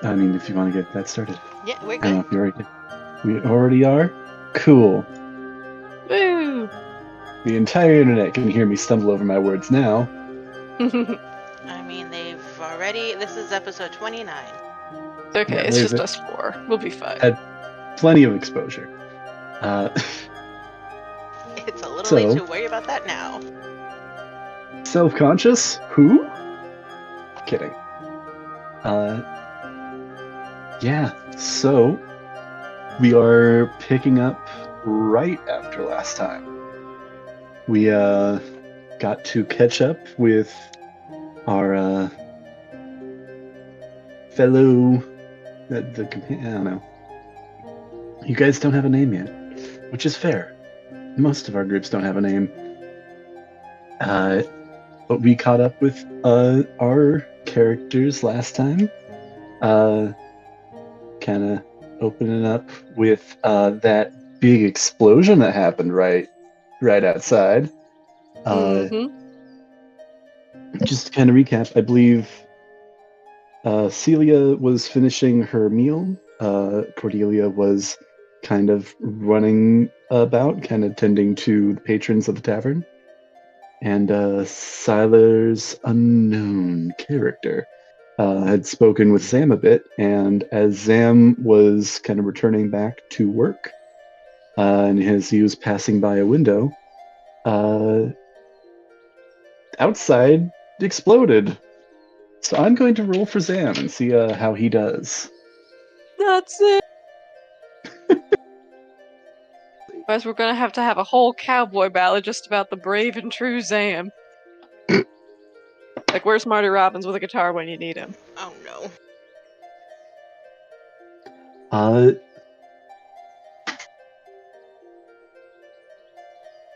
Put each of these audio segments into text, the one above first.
I mean, if you want to get that started. Yeah, we're I don't know good. if you already did. We already are? Cool. Woo! The entire internet can hear me stumble over my words now. I mean, they've already. This is episode 29. Okay, Yeah, it's there's just it. us four. We'll be fine. Plenty of exposure. It's a little So- late to worry about that now. Self-conscious? Who? Kidding. Yeah, so we are picking up right after last time. We got to catch up with our fellow I don't know. You guys don't have a name yet, which is fair. Most of our groups don't have a name. But we caught up with our characters last time. Kind of opening up with that big explosion that happened right outside. Just to kind of recap, I believe Celia was finishing her meal. Cordelia was kind of running about, kind of tending to the patrons of the tavern. And Siler's unknown character had spoken with Zam a bit, and as Zam was kind of returning back to work, and as he was passing by a window, outside exploded. So I'm going to roll for Zam and see how he does. That's it. Otherwise, we're gonna have to have a whole cowboy ballad just about the brave and true Zam. Like, where's Marty Robbins with a guitar when you need him? Oh no.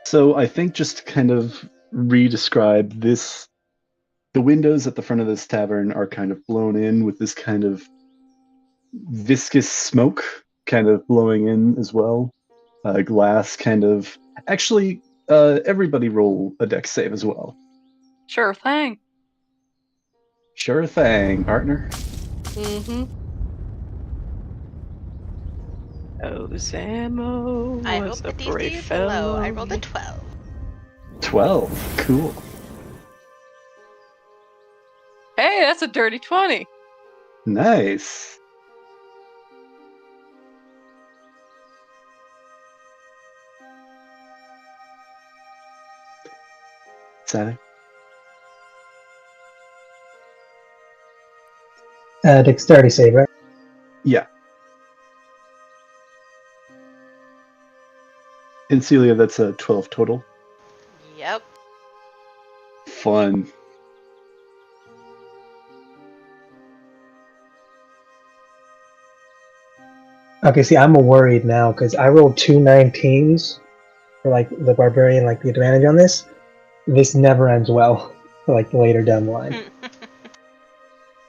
So I think just to kind of re-describe this, the windows at the front of this tavern are kind of blown in with this kind of viscous smoke kind of blowing in as well. Glass kind of. Actually, everybody roll a dex save as well. Sure thing. Sure thing, partner. Mm-hmm. Oh, Zamo I was hope a the DC brave is fellow. low. I rolled a 12. 12. Cool. Hey, that's a dirty 20. Nice. Sally? Dexterity save, right? Yeah. And Celia, that's a 12 total. Yep. Fun. Okay, see, I'm worried now because I rolled 2 19s for like the barbarian, like the advantage on this. This never ends well for like later down the line.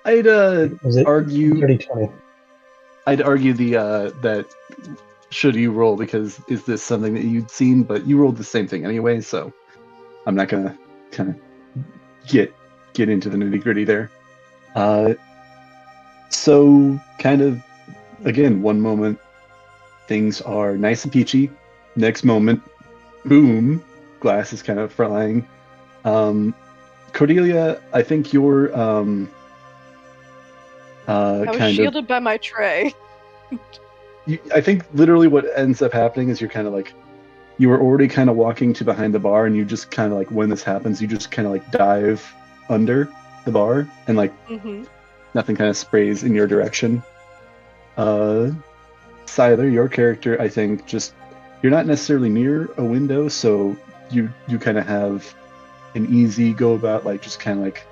I'd Was it argue 30-20? I'd argue the that should you roll, because is this something that you'd seen, but you rolled the same thing anyway, so I'm not gonna kind of get into the nitty-gritty there. So kind of again, one moment things are nice and peachy, next moment, boom, glass is kind of flying. Cordelia, I think you're I was kind of shielded by my tray. I think literally what ends up happening is you're kind of like, you were already kind of walking to behind the bar, and you just kind of like, when this happens, you just kind of like dive under the bar, and like Mm-hmm. nothing kind of sprays in your direction. Siler, your character, I think, just, you're not necessarily near a window, so you kind of have an easy go about, like just kind of like,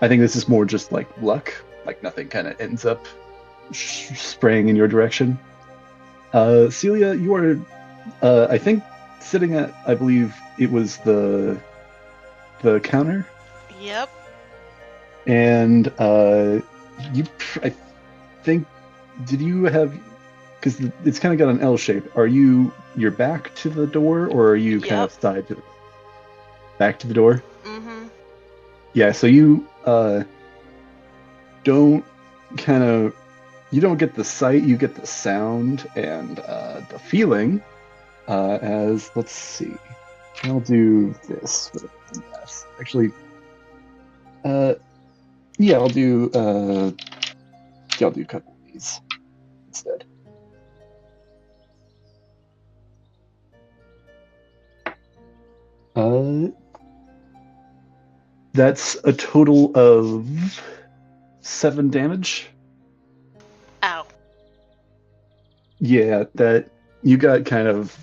I think this is more just like luck, like nothing kind of ends up spraying in your direction. Celia, you are, I think, sitting at, I believe it was the counter, Yep. and you, I think, did you have? Because it's kind of got an L shape. Are your back to the door, or are you kind of Yep. side to back to the door? Mm-hmm. Yeah. So you don't kind of, you don't get the sight, you get the sound and the feeling. As, let's see, I'll do this. Yes, actually, yeah, I'll do a couple of these instead. That's a total of 7 damage. Ow. Yeah, that you got kind of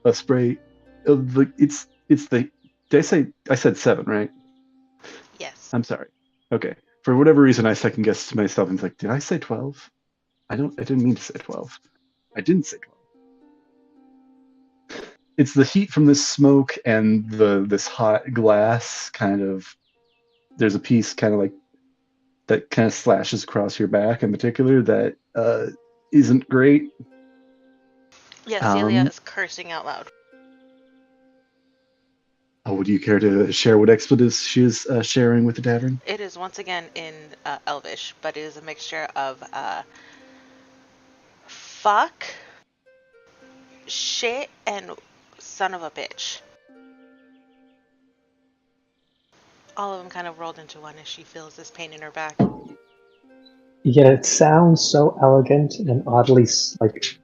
a spray of the, it's the, did I said 7, right? Yes. I'm sorry. Okay. For whatever reason, I second guessed myself and was like, did I say 12? I didn't mean to say 12. I didn't say 12. It's the heat from this smoke and this hot glass kind of, there's a piece kind of like that kind of slashes across your back in particular that isn't great. Yes, Celia is cursing out loud. Oh, would you care to share what expletives she is sharing with the tavern? It is once again in Elvish, but it is a mixture of fuck, shit, and son of a bitch. All of them kind of rolled into one as she feels this pain in her back. Yet it sounds so elegant and oddly like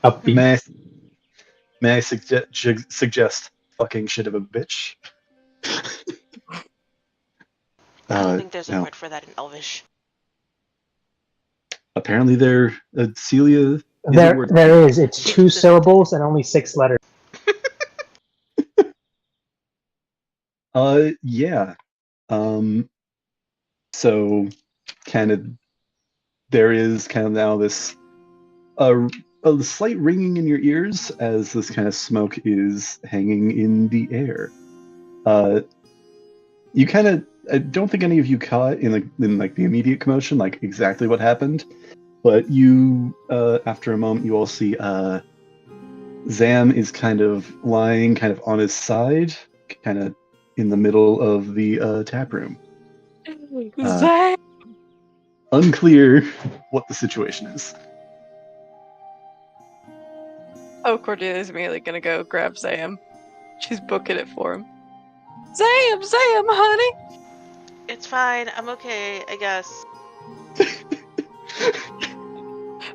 upbeat. May I suggest fucking shit of a bitch? I don't think there's a no. word for that in Elvish. Apparently, Celia it worth? There is. It's 2 syllables and only 6 letters. Yeah. So kind of there is kind of now this a slight ringing in your ears as this kind of smoke is hanging in the air. You kind of I don't think any of you caught in the immediate commotion like exactly what happened, but you after a moment you all see Zam is kind of lying kind of on his side, kind of in the middle of the tap room. Zam! Unclear what the situation is. Oh, Cordelia's immediately gonna go grab Zam. She's booking it for him. Zam, honey! It's fine. I'm okay, I guess.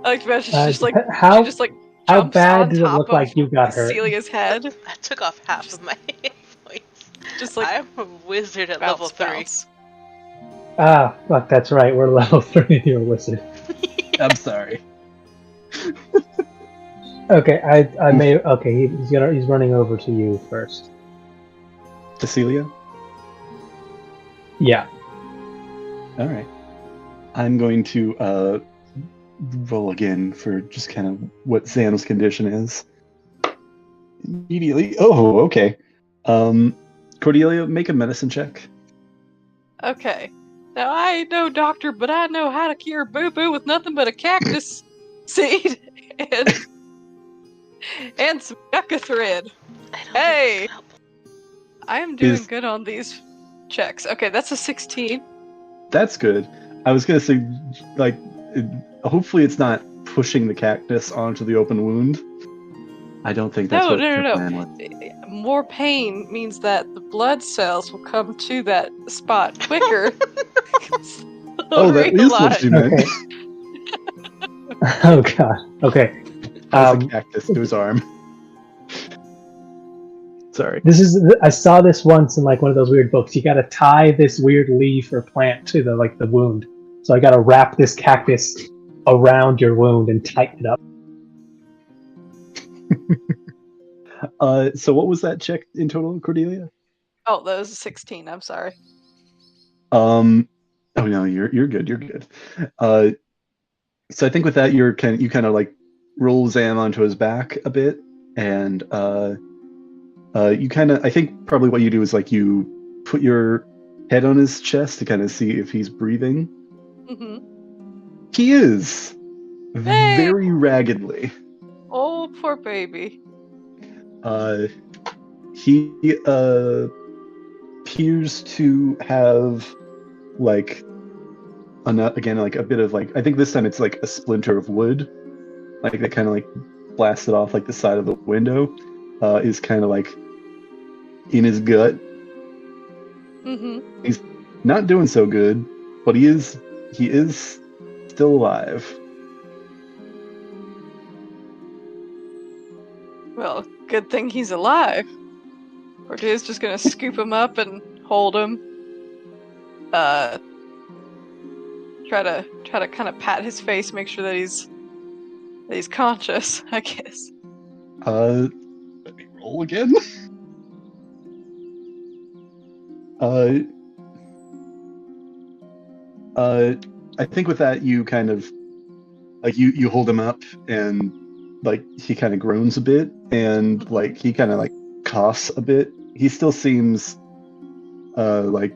I like to imagine she How jumps bad on did it top look of like you got hurt? Celia's head. I took off half of my points. Just like I'm a wizard at bounce, level 3. bounce. Ah, fuck, that's right. We're level 3. You're a wizard. I'm sorry. Okay, I may. Okay, he's running over to you first. Cecilia? Yeah. All right. I'm going to roll again for just kind of what Zam's condition is. Immediately. Oh, okay. Cordelia, make a medicine check. Okay. Now, I ain't no doctor, but I know how to cure boo-boo with nothing but a cactus seed and some yucca thread. I don't Hey! think that's helpful. I am doing good on these checks. Okay, that's a 16. That's good. I was gonna say, like, hopefully it's not pushing the cactus onto the open wound. I don't think that's No. what your plan was. More pain means that the blood cells will come to that spot quicker. Oh, that is what you meant. Okay. Oh god. Okay. That was a cactus to his arm. Sorry. I saw this once in like one of those weird books. You gotta tie this weird leaf or plant to the wound. So I gotta wrap this cactus around your wound and tighten it up. So what was that check in total, Cordelia? Oh, that was a 16. I'm sorry. Oh no, you're good. You're good. So I think with that you kind of like roll Zam onto his back a bit, and you kind of I think probably what you do is like you put your head on his chest to kind of see if he's breathing. Mm-hmm. He is Hey! very raggedly. Oh, poor baby. He appears to have like again like a bit of like I think this time it's like a splinter of wood, like that kind of like blasted off like the side of the window, is kind of like in his gut. Mm-hmm. He's not doing so good, but he is still alive. Well, good thing he's alive. Cordelia's just gonna scoop him up and hold him. Try to kind of pat his face, make sure that he's conscious, I guess. Let me roll again. I think with that you kind of like you hold him up and like he kind of groans a bit and like he kind of like coughs a bit. He still seems like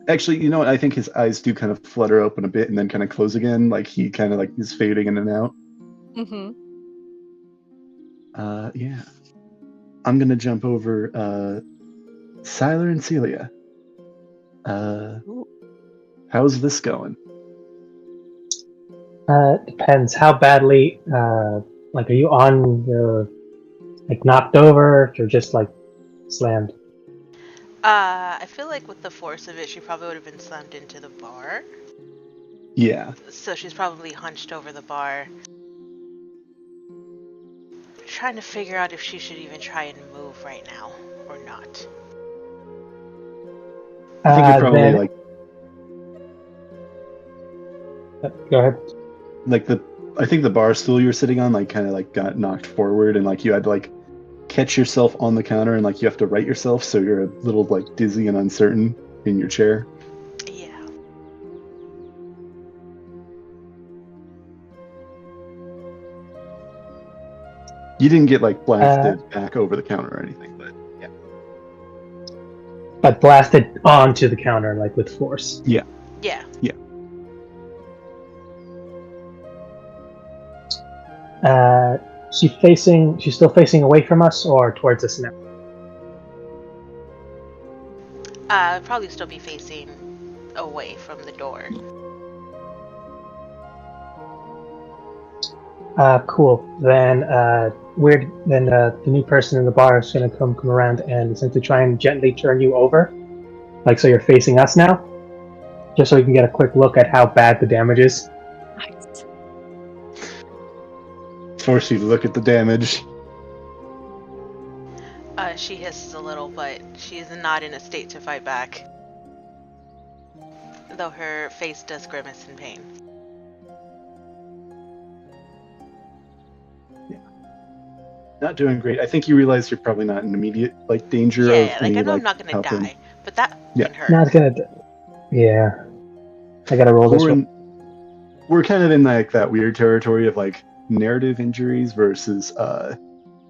actually, you know what? I think his eyes do kind of flutter open a bit and then kind of close again. Like he kind of like is fading in and out. Mm-hmm. Yeah. I'm gonna jump over Siler and Celia. How's this going? Depends how badly. Like, are you on your like knocked over or just like slammed? I feel like with the force of it, she probably would have been slammed into the bar. Yeah. So she's probably hunched over the bar. Trying to figure out if she should even try and move right now or not. I think you're probably then, like go ahead. like the I think the bar stool you were sitting on like kind of like got knocked forward, and like you had to like catch yourself on the counter, and like you have to right yourself, so you're a little like dizzy and uncertain in your chair. Yeah. You didn't get like blasted back over the counter or anything, but yeah. But blasted onto the counter, like with force. Yeah. She's still facing away from us or towards us now? Probably still be facing away from the door. Cool. Then the new person in the bar is gonna come around and essentially try and gently turn you over, like so you're facing us now, just so we can get a quick look at how bad the damage is. Force you to look at the damage. She hisses a little, but she is not in a state to fight back. Though her face does grimace in pain. Yeah. Not doing great. I think you realize you're probably not in immediate like danger of Yeah, like any, I know like, I'm not gonna helping. die, but that Yeah. can hurt. Not gonna. Yeah. I gotta roll this one. We're kind of in like that weird territory of like narrative injuries versus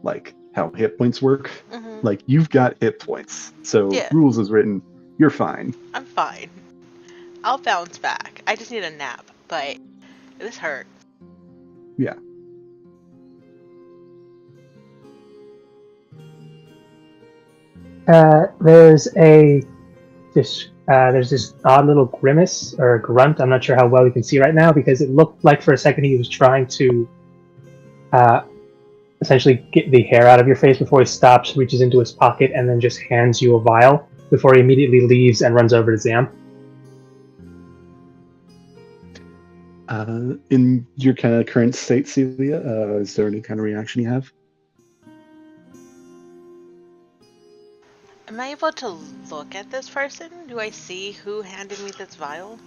like how hit points work. Mm-hmm. Like you've got hit points, so Yeah. rules is written, you're fine. I'm fine. I'll bounce back. I just need a nap, but this hurts. Yeah. There's this odd little grimace or grunt. I'm not sure how well you can see right now because it looked like for a second he was trying to essentially get the hair out of your face before he stops, reaches into his pocket, and then just hands you a vial before he immediately leaves and runs over to Zam. In your kind of current state, Celia, is there any kind of reaction you have? Am I able to look at this person? Do I see who handed me this vial?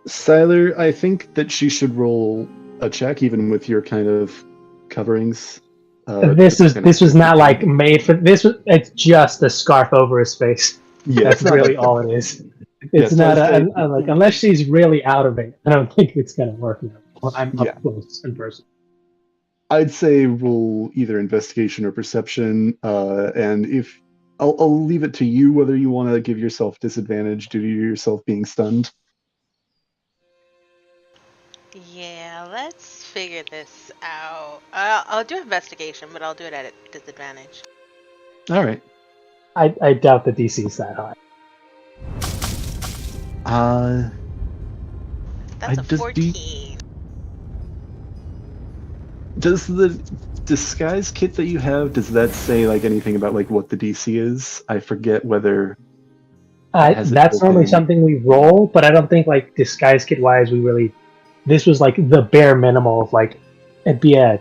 Siler, I think that she should roll a check, even with your kind of coverings. This was not like made for this. It's just a scarf over his face. Yeah, That's really all it is. It's not like unless she's really out of it. I don't think it's gonna work. I'm up close in person. I'd say roll either investigation or perception, and if I'll leave it to you whether you want to give yourself disadvantage due to yourself being stunned. Yeah, let's figure this out. I'll do investigation, but I'll do it at a disadvantage. All right. I doubt the DC is that high. That's a 14. Does the disguise kit that you have, does that say like anything about like what the DC is? I forget whether that's normally something we roll, but I don't think like disguise kit wise we really. This was like the bare minimal of like it'd be a.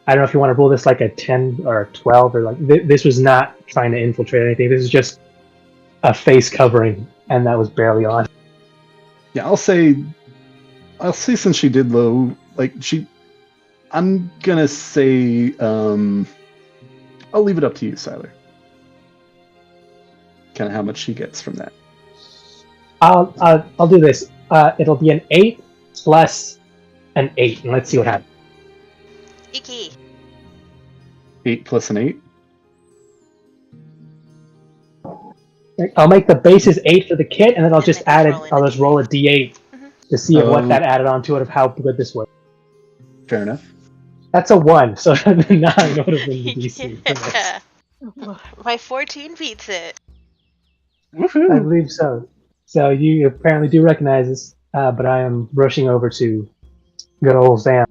I don't know if you want to roll this like a 10 or a 12 or like this was not trying to infiltrate anything. This is just a face covering, and that was barely on. Yeah, I'll say since she did low, like I'm gonna say, I'll leave it up to you, Siler. Kind of how much she gets from that. I'll do this. It'll be an 8 plus an 8, and let's see what happens. Iki. 8 plus an 8. I'll make the basis 8 for the kit, and then I'll just add it. I'll just roll a D8 to see what that added onto it of how good this was. Fair enough. That's a 1, so 9 would have been the DC. Yeah. My 14 beats it. Woohoo! I believe so. So you apparently do recognize this, but I am rushing over to good old Sam.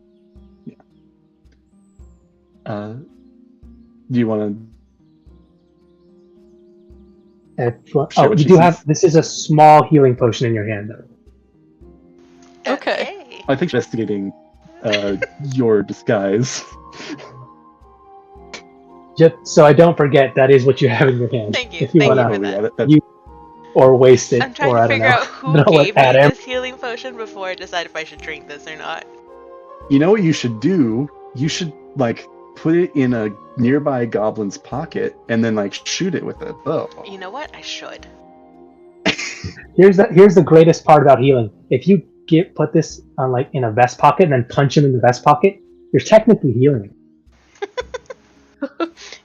Yeah. Do you want to? You do have. This is a small healing potion in your hand, though. Okay. I think investigating your disguise. Just so I don't forget, that is what you have in your hand. Thank you. If you Thank want you for to, that. or waste it, I'm trying or to I don't figure know. out I who don't know what gave me Adam. this healing potion before I decide if I should drink this or not. You know what you should do? You should like put it in a nearby goblin's pocket and then like shoot it with a bow. You know what? I should. Here's the greatest part about healing. If you put this on like in a vest pocket and then punch him in the vest pocket, you're technically healing him.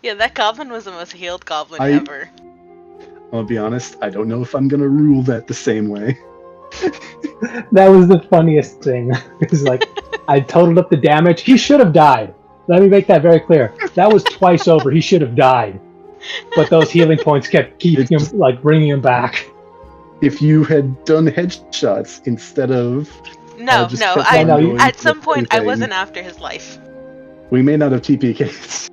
Yeah, that goblin was the most healed goblin ever. I'll be honest, I don't know if I'm gonna rule that the same way. That was the funniest thing. It's like I totaled up the damage. He should have died. Let me make that very clear. That was twice over. He should have died. But those healing points kept keeping him, like bringing him back. If you had done headshots instead of No, just no. kept on going At with some point, I everything, wasn't after his life. we may not have TPKs.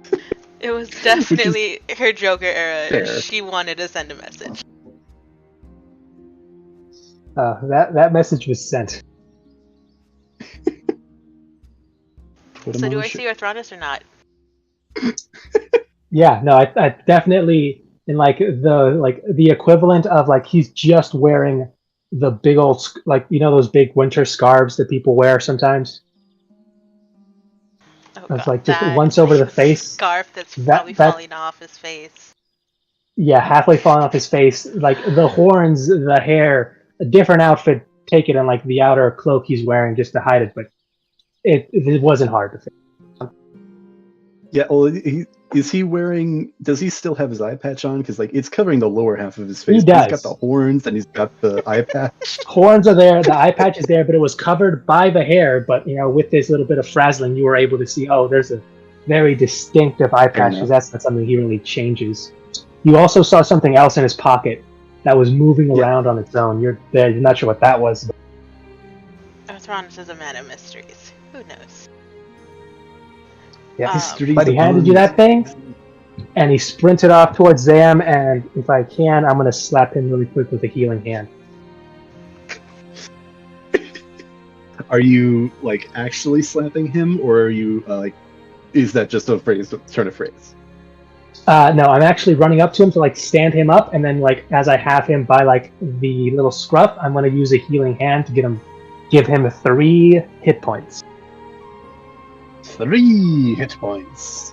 It was definitely her Joker era. Fair. She wanted to send a message. That message was sent. So do I see Arthronis or not? Yeah, no, I definitely in like the equivalent of like he's just wearing the big old like those big winter scarves that people wear sometimes. Oh, It's like just once over the face. Scarf that's probably falling off his face. Yeah, halfway falling off his face. Like the horns, the hair, a different outfit taken and like the outer cloak he's wearing just to hide it, but it wasn't hard to fix. Yeah, well, does he still have his eye patch on? Because like it's covering the lower half of his face. He does. He's got the horns and he's got the eye patch. Horns are there, the eye patch is there, but it was covered by the hair. But with this little bit of frazzling, you were able to see, there's a very distinctive eye patch, because that's not something he really changes. You also saw something else in his pocket that was moving around on its own. You're not sure what that was. But... Arthronis is a man of mysteries. Who knows? Yeah, but he handed you that thing, and he sprinted off towards Zam, and if I can, I'm going to slap him really quick with a healing hand. Are you, like, actually slapping him, or are you, is that just a turn of phrase? No, I'm actually running up to him to, like, stand him up, and then, like, as I have him by, like, the little scruff, I'm going to use a healing hand to give him 3 hit points. 3 hit points.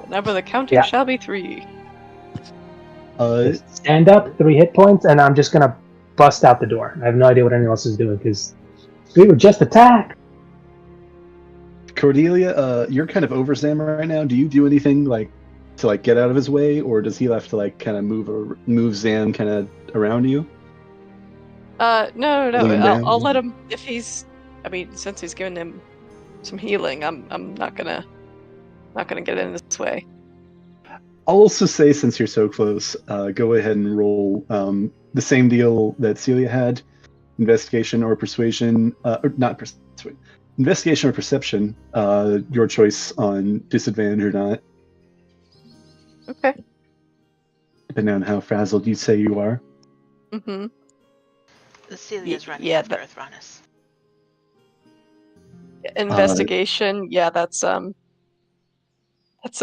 Whenever the counting shall be 3. Stand up, 3 hit points, and I'm just gonna bust out the door. I have no idea what anyone else is doing because we were just attacked. Cordelia, you're kind of over Zam right now. Do you do anything to get out of his way, or does he have to kind of move Zam kind of around you? No. I'll let him if he's. I mean, since he's given him some healing, I'm not gonna get in this way. I'll also say, since you're so close, go ahead and roll the same deal that Celia had: investigation or persuasion, or not persuasion, investigation or perception. Your choice on disadvantage or not. Okay. Depending on how frazzled you say you are. Mm-hmm. Celia's running after Arthronis. Investigation, that's a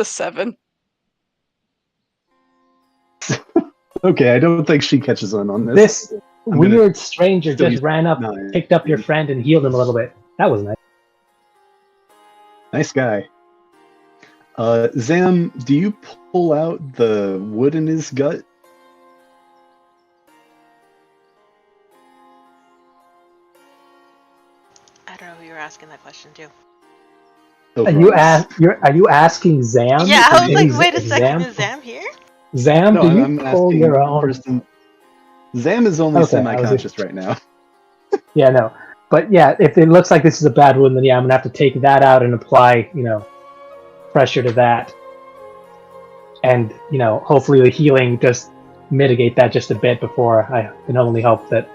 7. Okay, I don't think she catches on this. This weird stranger just ran up, picked up your friend, and healed him a little bit. That was nice. Nice guy. Zam, do you pull out the wood in his gut? I don't know who you're asking that question to. Are you asking Zam? Yeah, I was like, wait a second, is Zam here? Zam, no, do you I'm pull asking your own? Person. Zam is only semi-conscious right now. Yeah, no. But yeah, if it looks like this is a bad wound, then I'm going to have to take that out and apply, pressure to that. And, hopefully the healing just mitigate that just a bit before I can only hope that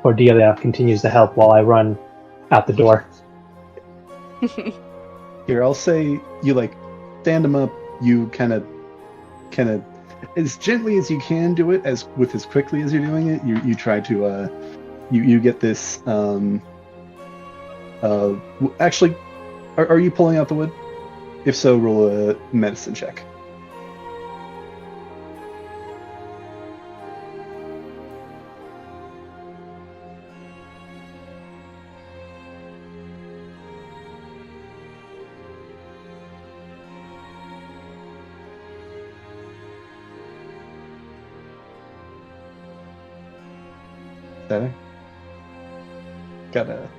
Cordelia continues to help while I run out the door. Here, I'll say you stand him up, you kind of as gently as you can do it, as quickly as you're doing it, you try to you get this actually, are you pulling out the wood? If so, roll a medicine check. better. Gotta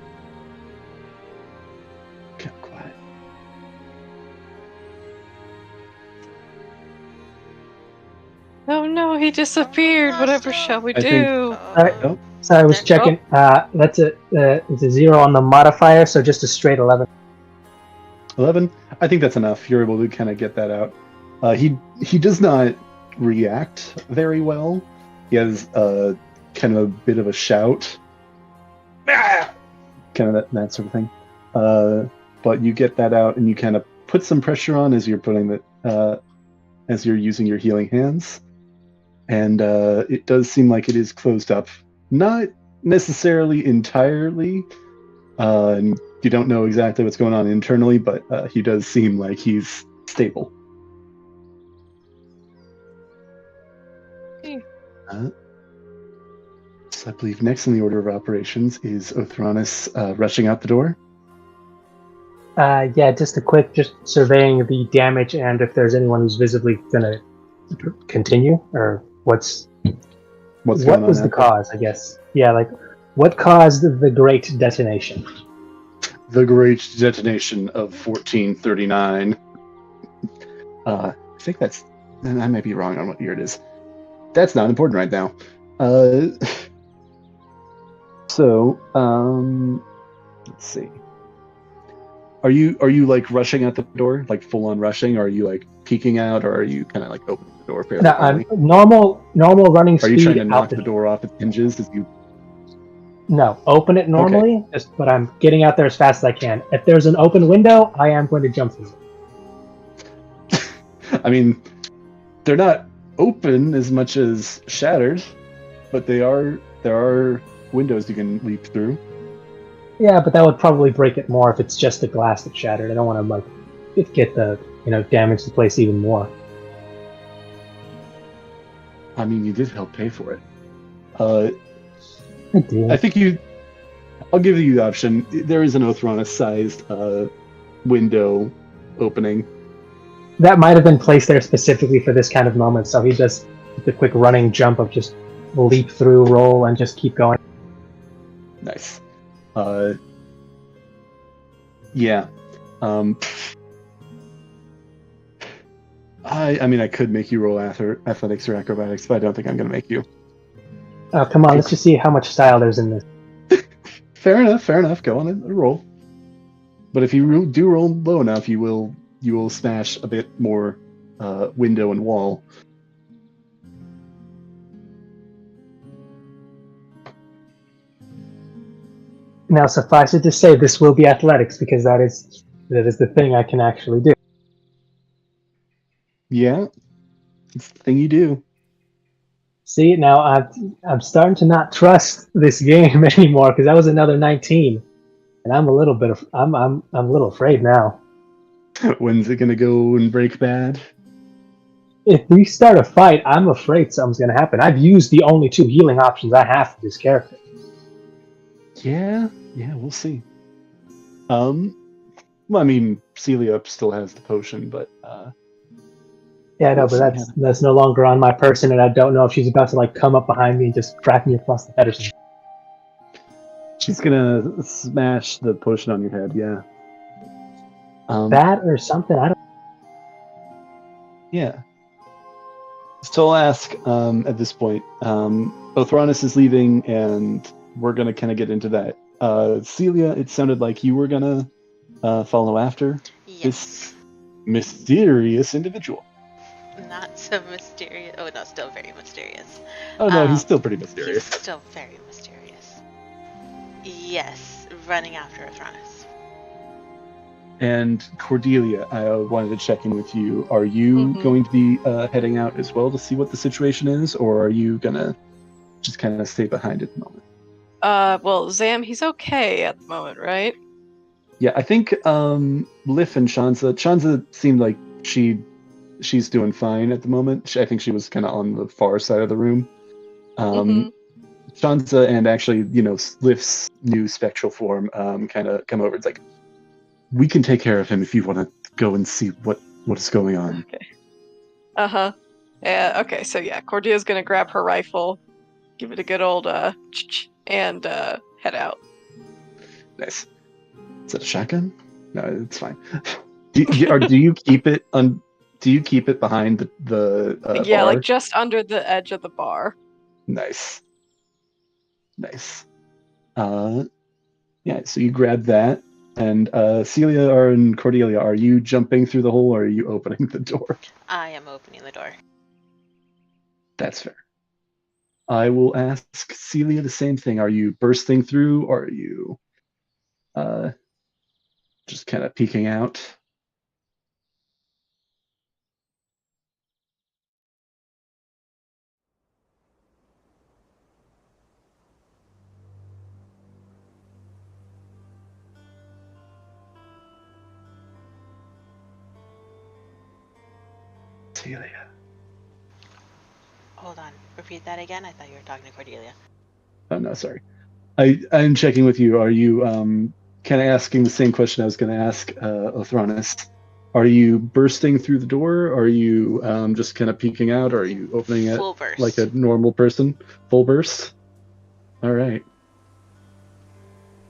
get quiet. Oh no, he disappeared. Whatever shall we I do? Oh, So I was checking. That's it's a 0 on the modifier, so just a straight 11. 11. I think that's enough. You're able to kind of get that out. He does not react very well. He has kind of a bit of a shout, kind of that sort of thing. But you get that out, and you kind of put some pressure on as you're putting as you're using your healing hands, and it does seem like it is closed up. Not necessarily entirely, and you don't know exactly what's going on internally, but he does seem like he's stable. So I believe next in the order of operations is Othronus rushing out the door. Yeah, just a quick, just surveying the damage and if there's anyone who's visibly gonna continue, or what was the cause, I guess. Yeah, like, what caused the great detonation? The great detonation of 1439. I think that's... I might be wrong on what year it is. That's not important right now. Let's see. Are you like rushing out the door, like full on rushing, or are you like peeking out, or are you kind of like opening the door fairly quickly? I'm normal running speed. Are you trying to knock the door off its hinges as you? No, open it normally, Okay. but I'm getting out there as fast as I can. If there's an open window, I am going to jump through it. I mean, they're not open as much as shattered, but there are windows you can leap through. Yeah, but that would probably break it more if it's just the glass that's shattered. I don't want to get the damage the place even more. I mean, you did help pay for it. I did. I think I'll give you the option. There is an Othronus-sized window opening. That might have been placed there specifically for this kind of moment, so he just the quick running jump of just leap through, roll, and just keep going. Nice. Yeah. I mean, I could make you roll athletics or acrobatics, but I don't think I'm going to make you. Oh, come on, let's just see how much style there's in this. Fair enough. Go on and roll. But if you do roll low enough, you will smash a bit more window and wall. Now, suffice it to say, this will be athletics, because that is the thing I can actually do. Yeah, it's the thing you do. See, now I'm starting to not trust this game anymore, because that was another 19, and I'm a little afraid now. When's it gonna go and break bad? If we start a fight, I'm afraid something's gonna happen. I've used the only 2 healing options I have for this character. Yeah, we'll see. Well, I mean, Celia still has the potion, but yeah, no, but that's no longer on my person, and I don't know if she's about to come up behind me and just crack me across the head or something. She's gonna smash the potion on your head, yeah. That or something, I don't. Yeah. So I'll ask at this point. Othronus is leaving, and we're gonna kind of get into that. Celia, it sounded like you were gonna follow after this mysterious individual. Not so mysterious. Oh no, still very mysterious. Oh no, he's still pretty mysterious. He's still very mysterious. Yes, running after Othronus. And Cordelia, I wanted to check in with you. Are you going to be heading out as well to see what the situation is, or are you gonna just kind of stay behind at the moment? Well, Zam, he's okay at the moment, right? Yeah, I think Lif and Shanza seemed like she's doing fine at the moment. I think she was kind of on the far side of the room. Shanza and actually, Lif's new spectral form kind of come over. It's like, we can take care of him if you want to go and see what is going on. Okay. Yeah. Okay. So yeah, Cordelia's gonna grab her rifle, give it a good old and head out. Nice. Is that a shotgun? No, it's fine. Do you keep it Do you keep it behind the yeah, bar? like just under the edge of the bar. Nice. Yeah, so you grab that, and Celia and Cordelia, are you jumping through the hole or are you opening the door? I am opening the door. That's fair. I will ask Celia the same thing. Are you bursting through or are you just kind of peeking out? Celia. Hold on. Repeat that again. I thought you were talking to Cordelia. Oh no, sorry. I'm checking with you. Are you kind of asking the same question I was going to ask Othronus? Are you bursting through the door? Or are you just kind of peeking out? Or are you opening it Full burst. like a normal person? Full burst? All right.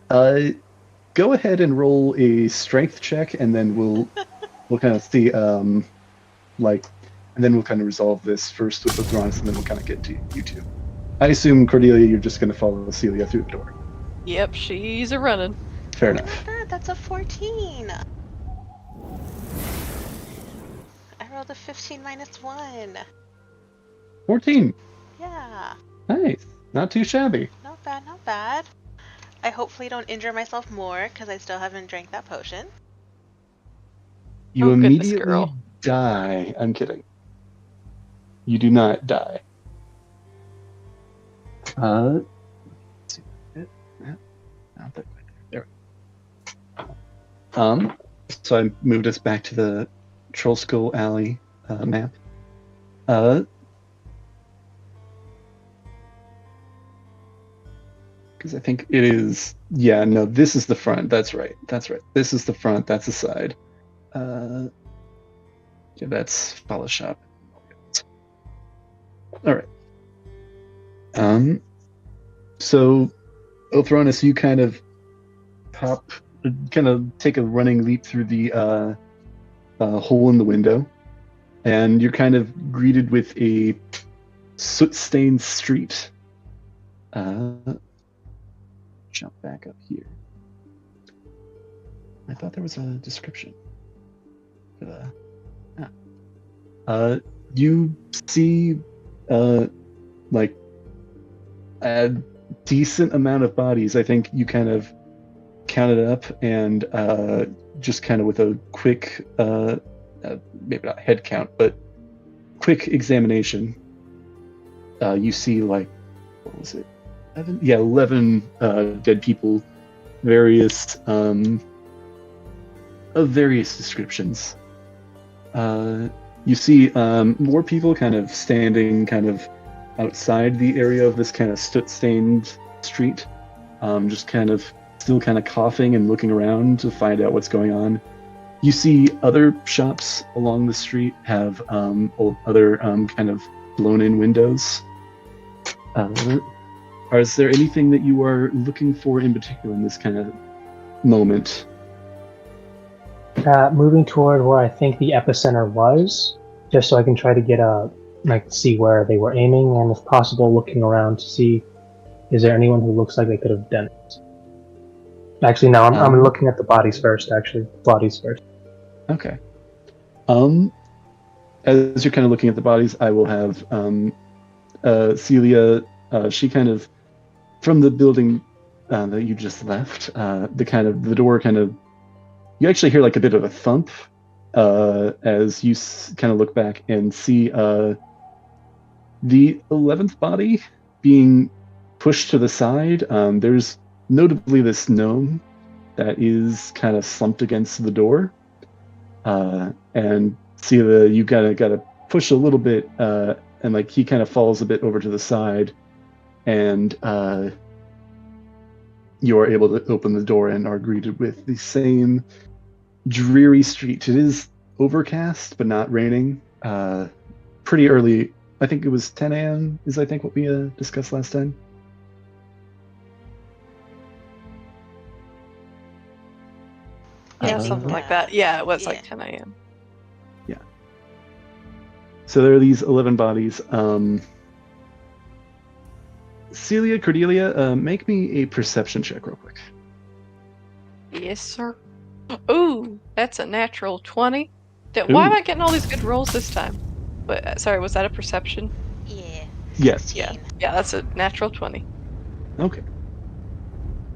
Go ahead and roll a strength check, and then we'll kind of see and then we'll kind of resolve this first with Othronus, and then we'll kind of get to you two. I assume, Cordelia, you're just going to follow Celia through the door. Yep, she's a running. Fair enough. That's a 14. I rolled a 15 minus 1. 14. Yeah. Nice. Not too shabby. Not bad, not bad. I hopefully don't injure myself more because I still haven't drank that potion. You immediately girl. die. I'm kidding. You do not die. Let's see. Not that quick. There we go. So I moved us back to the Troll Skull Alley map. Because I think it is. Yeah, no, this is the front. That's right. This is the front. That's the side. Yeah, that's Follow Shop. All right. So, Othronus, you kind of take a running leap through the hole in the window, and you're kind of greeted with a soot-stained street. Jump back up here. I thought there was a description for the. You see, like a decent amount of bodies. I think you kind of counted up, and just kind of with a quick, maybe not head count, but quick examination, you see, like, what was it? 11? Yeah, 11 dead people, various of various descriptions. You see more people kind of standing kind of outside the area of this kind of soot-stained street, just kind of still kind of coughing and looking around to find out what's going on. You see other shops along the street have other kind of blown-in windows. Is there anything that you are looking for in particular in this kind of moment? Moving toward where I think the epicenter was, just so I can try to get see where they were aiming, and if possible, looking around to see, is there anyone who looks like they could have done it? Actually, no, I'm looking at the bodies first. Okay. As you're kind of looking at the bodies, I will have Celia. She kind of, from the building that you just left, the door kind of. You actually hear like a bit of a thump as you kind of look back and see the 11th body being pushed to the side. There's notably this gnome that is kind of slumped against the door, and see you gotta push a little bit, and like he kind of falls a bit over to the side, and you are able to open the door and are greeted with the same dreary street. It is overcast, but not raining. Pretty early. I think it was 10 a.m. is I think what we discussed last time. Yeah, something like that. Yeah, it was like 10 a.m. Yeah. So there are these 11 bodies. Celia, Cordelia, make me a perception check real quick. Yes, sir. Ooh, that's a natural 20. Why am I getting all these good rolls this time? But sorry, was that a perception? Yeah. Yes. 16. Yeah, that's a natural 20. Okay.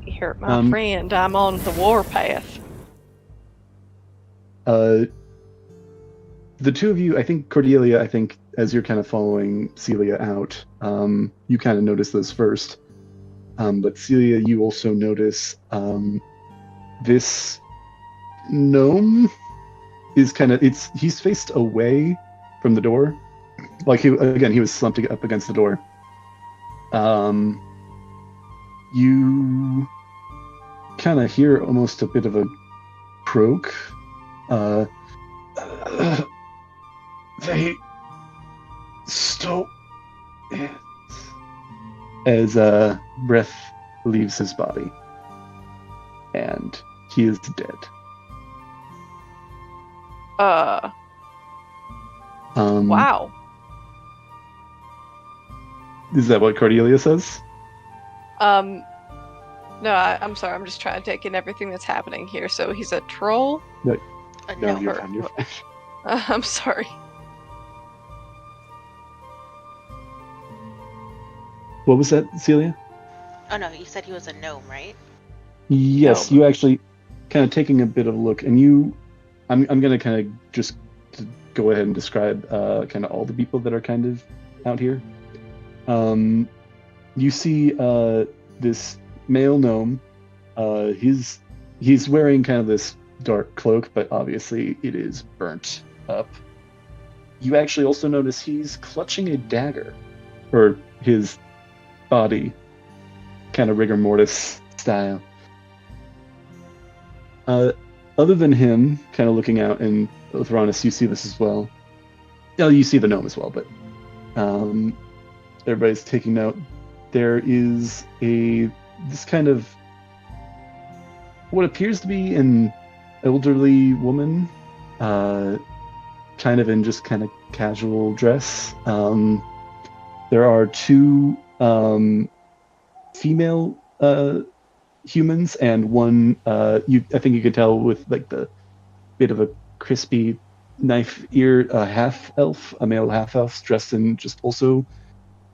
You heard my friend. I'm on the warpath. The two of you, I think Cordelia, as you're kind of following Celia out, you kind of notice this first. But Celia, you also notice this gnome is he's faced away from the door. Like he was slumped up against the door. You kind of hear almost a bit of a croak. They stole it. As breath leaves his body. And he is dead. Wow. Is that what Cordelia says? No, I'm sorry. I'm just trying to take in everything that's happening here. So he's a troll? No, No. you're fine. I'm sorry. What was that, Celia? Oh no, you said he was a gnome, right? Yes, Gnome. you actually kind of taking a bit of a look, and I'm going to kind of just go ahead and describe kind of all the people that are kind of out here. You see this male gnome. He's wearing kind of this dark cloak, but obviously it is burnt up. You actually also notice he's clutching a dagger, or his body, kind of rigor mortis style. Other than him, kind of looking out, and Thranis, you see this as well. Yeah, you see the gnome as well, but everybody's taking note. There is this kind of what appears to be an elderly woman, kind of in just kind of casual dress. There are two female humans and one I think you could tell with like the bit of a crispy knife ear half elf, a male half elf dressed in just also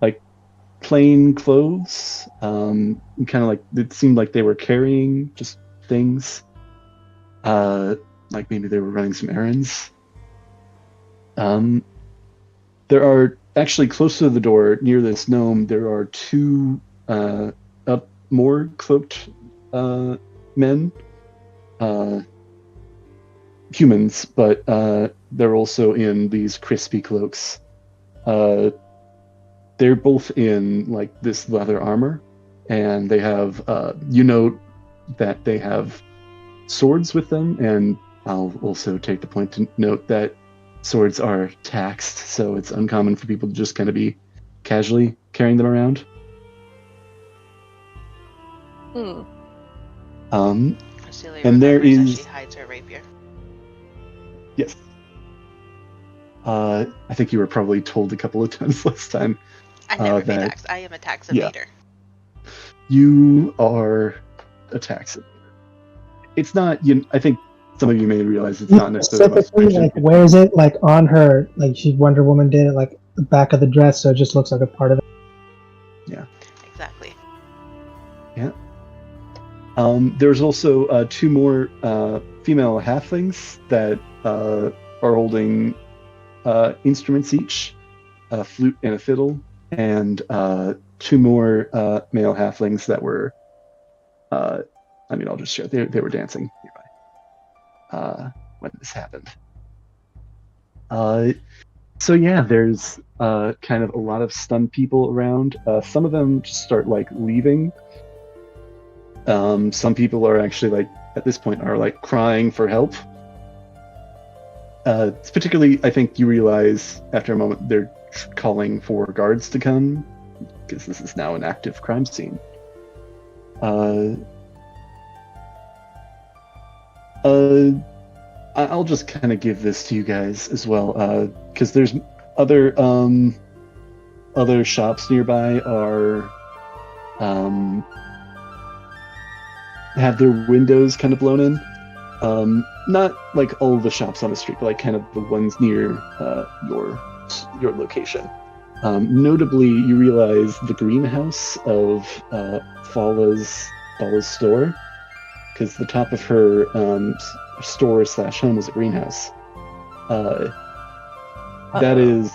like plain clothes, kind of like it seemed like they were carrying just things, like maybe they were running some errands. There are actually close to the door near this gnome, there are two more cloaked men, humans, but they're also in these crispy cloaks. They're both in like this leather armor, and they have that they have swords with them, and I'll also take the point to note that swords are taxed, so it's uncommon for people to just kind of be casually carrying them around. Celia and there remembers is that she hides her rapier. Yes. I think you were probably told a couple of times last time. I never pay tax. I am a tax evader. You are a tax evader. It's not. I think some of you may realize it's not necessarily. Specifically, like, where is it? Like on her, like she Wonder Woman did it, like the back of the dress, so it just looks like a part of it. Yeah. Exactly. Yeah. There's also two more female halflings that are holding instruments each, a flute and a fiddle, and two more male halflings that were, I'll just share, they were dancing nearby when this happened. So yeah, there's kind of a lot of stunned people around. Some of them just start like leaving. Some people are actually like, at this point, are like crying for help. It's particularly, I think you realize after a moment, they're calling for guards to come, because this is now an active crime scene. I'll just kind of give this to you guys as well, because there's other shops nearby are have their windows kind of blown in. Not like all the shops on the street, but like kind of the ones near your location. Notably, you realize the greenhouse of Fala's store, because the top of her store/home is a greenhouse. That is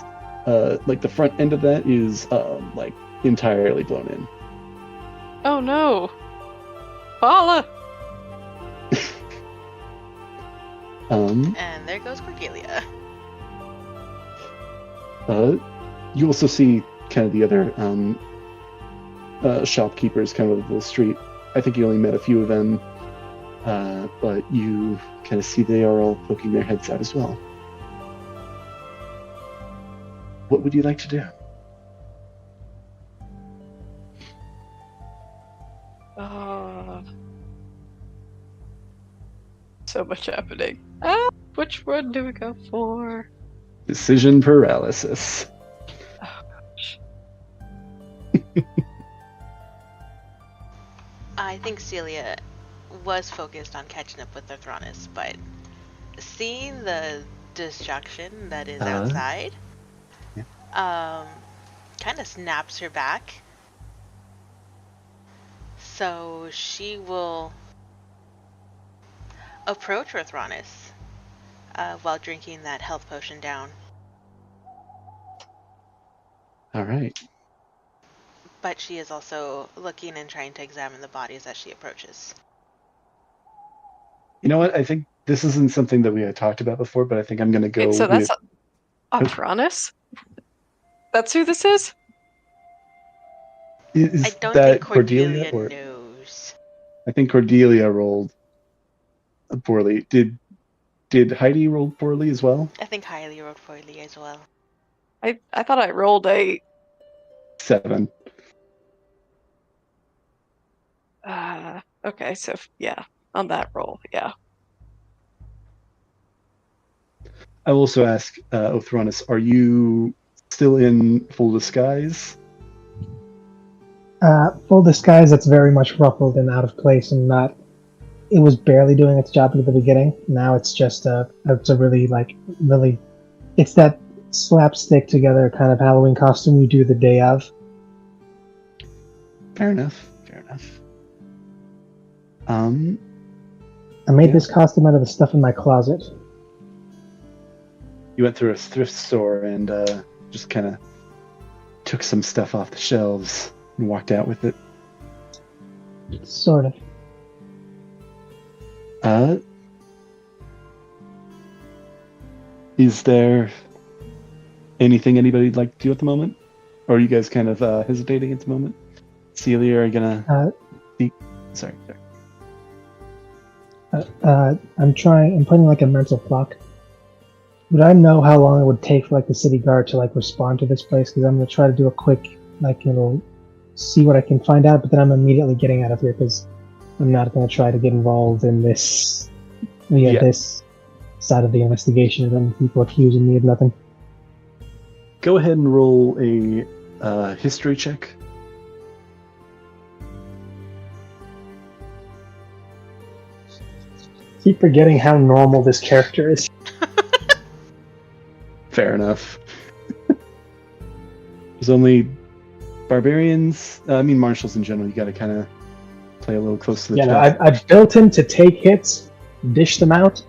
like the front end of that is like entirely blown in. Oh no, Fala! And there goes Cordelia. You also see kind of the other shopkeepers kind of the street. I think you only met a few of them, but you kind of see they are all poking their heads out as well. What would you like to do? So much happening. Which one do we go for? Decision paralysis. Oh gosh. I think Celia was focused on catching up with Arthronis, but seeing the destruction that is outside, kind of snaps her back. So she will approach Arthronis while drinking that health potion down. All right. But she is also looking and trying to examine the bodies as she approaches. You know what? I think this isn't something that we had talked about before, but I think I'm going to go. Wait, so that's Arthronis? That's who this is? I don't think Cordelia knows. I think Cordelia rolled poorly. Did Heidi roll poorly as well? I think Heidi rolled poorly as well. I thought I rolled a 7. Okay, so yeah, on that roll, yeah. I will also ask Othronus, are you still in full disguise? Full disguise that's very much ruffled and out of place and not. It was barely doing its job at the beginning. Now it's just it's a really it's that slapstick together kind of Halloween costume you do the day of. Fair enough. I made this costume out of the stuff in my closet. You went through a thrift store and just kind of took some stuff off the shelves and walked out with it. Sort of. Is there anything anybody'd like to do at the moment? Or are you guys kind of hesitating at the moment? Celia, are you gonna speak? Sorry. I'm putting like a mental clock. Would I know how long it would take for like the city guard to like respond to this place? Because I'm gonna try to do a quick see what I can find out, but then I'm immediately getting out of here because I'm not gonna try to get involved in this this side of the investigation and then people accusing me of nothing. Go ahead and roll a history check. Keep forgetting how normal this character is. Fair enough. There's only barbarians, martials in general, you gotta kind of play a little close to the chest. I built him to take hits, dish them out,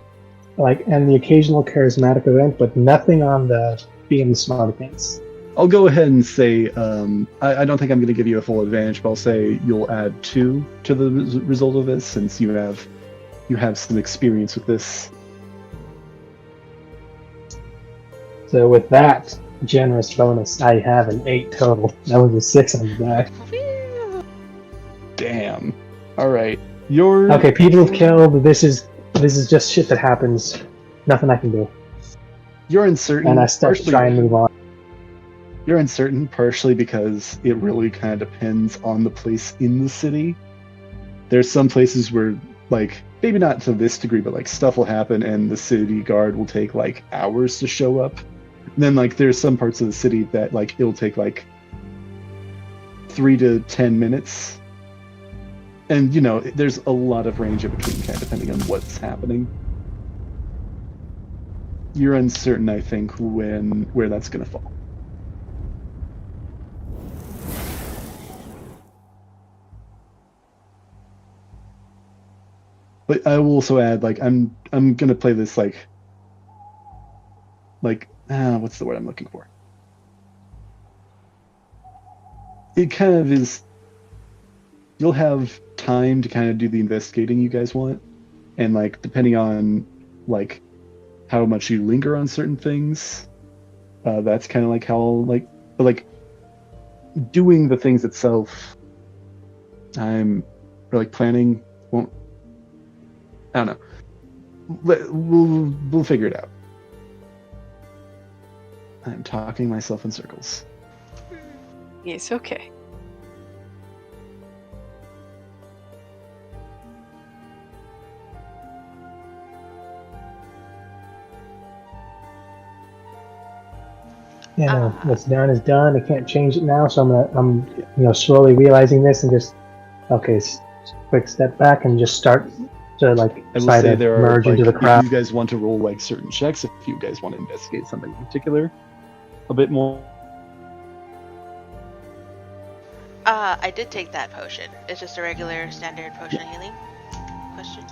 and the occasional charismatic event, but nothing on the being smart things. I'll go ahead and say, I don't think I'm going to give you a full advantage, but I'll say you'll add 2 to the result of this, since you have some experience with this. So with that generous bonus, I have an 8 total. That was a 6 on the die. Damn. All right. Okay. People have killed. This is just shit that happens. Nothing I can do. You're uncertain. And I start to try and move on. You're uncertain partially because it really kind of depends on the place in the city. There's some places where like maybe not to this degree, but like stuff will happen and the city guard will take like hours to show up. And then like there's some parts of the city that like it'll take like 3 to 10 minutes. And you know, there's a lot of range in between, kind of depending on what's happening. You're uncertain, I think, where that's gonna fall. But I will also add, like, I'm gonna play this like what's the word I'm looking for? It kind of is. You'll have time to kind of do the investigating you guys want, and like depending on like how much you linger on certain things, that's kind of like how but like doing the things itself. Or like planning won't. I don't know. We'll figure it out. I'm talking myself in circles. It's okay. Yeah, what's done is done. I can't change it now, so I'm slowly realizing this and just quick step back and just start to like try to merge into the crowd. If you guys want to roll like certain checks, if you guys want to investigate something in particular, a bit more. I did take that potion. It's just a regular standard potion of healing. Question.